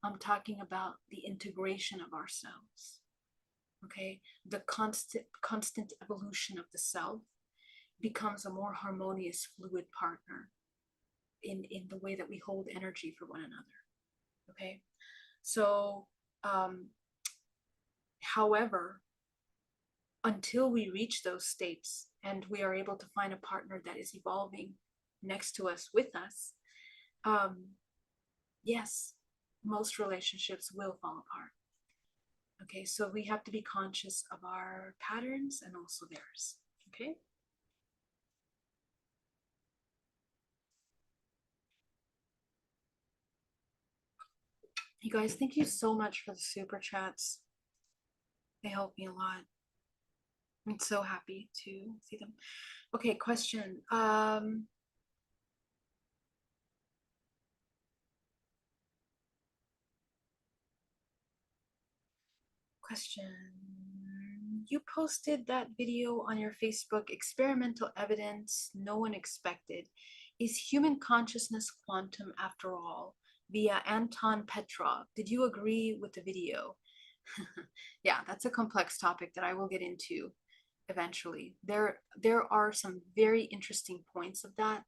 I'm talking about the integration of ourselves. Okay? The constant evolution of the self becomes a more harmonious, fluid partner in the way that we hold energy for one another. Okay? So, however, until we reach those states and we are able to find a partner that is evolving next to us, with us, yes, most relationships will fall apart. Okay, so we have to be conscious of our patterns and also theirs. Okay. You guys, thank you so much for the super chats. They help me a lot. I'm so happy to see them. Okay, question. Question. You posted that video on your Facebook, experimental evidence no one expected. Is human consciousness quantum after all? Via Anton Petrov. Did you agree with the video? Yeah, that's a complex topic that I will get into eventually. There are some very interesting points of that,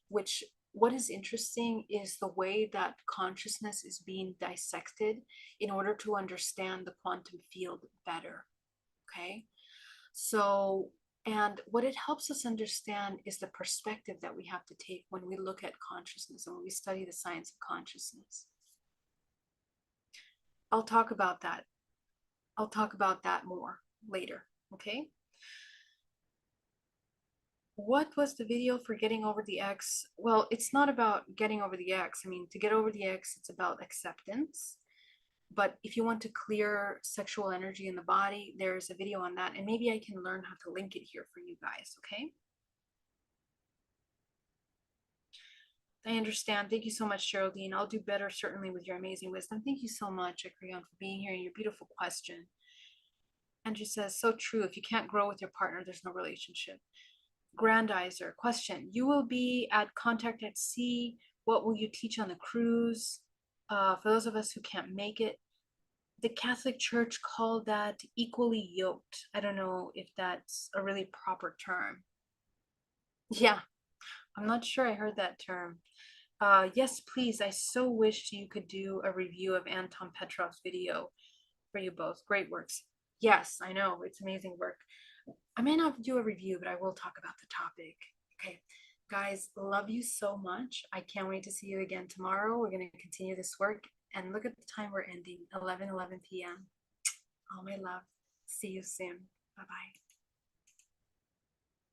which what is interesting is the way that consciousness is being dissected in order to understand the quantum field better. Okay. So, and what it helps us understand is the perspective that we have to take when we look at consciousness and when we study the science of consciousness. I'll talk about that. I'll talk about that more later. Okay. What was the video for getting over the ex? Well, it's not about getting over the ex. I mean, to get over the ex, it's about acceptance. But if you want to clear sexual energy in the body, there's a video on that. And maybe I can learn how to link it here for you guys, okay? I understand. Thank you so much, Geraldine. I'll do better, certainly, with your amazing wisdom. Thank you so much, Akrion, for being here and your beautiful question. Andrew says, so true. If you can't grow with your partner, there's no relationship. Grandizer, question. You will be at Contact at Sea. What will you teach on the cruise? For those of us who can't make it, the Catholic Church called that equally yoked. I don't know if that's a really proper term. Yeah, I'm not sure I heard that term. Yes, please. I so wished you could do a review of Anton Petrov's video for you both. Great works. Yes, I know. It's amazing work. I may not do a review, but I will talk about the topic. Okay, guys, love you so much. I can't wait to see you again tomorrow. We're going to continue this work. And look at the time we're ending, 11 p.m. All my love. See you soon. Bye-bye.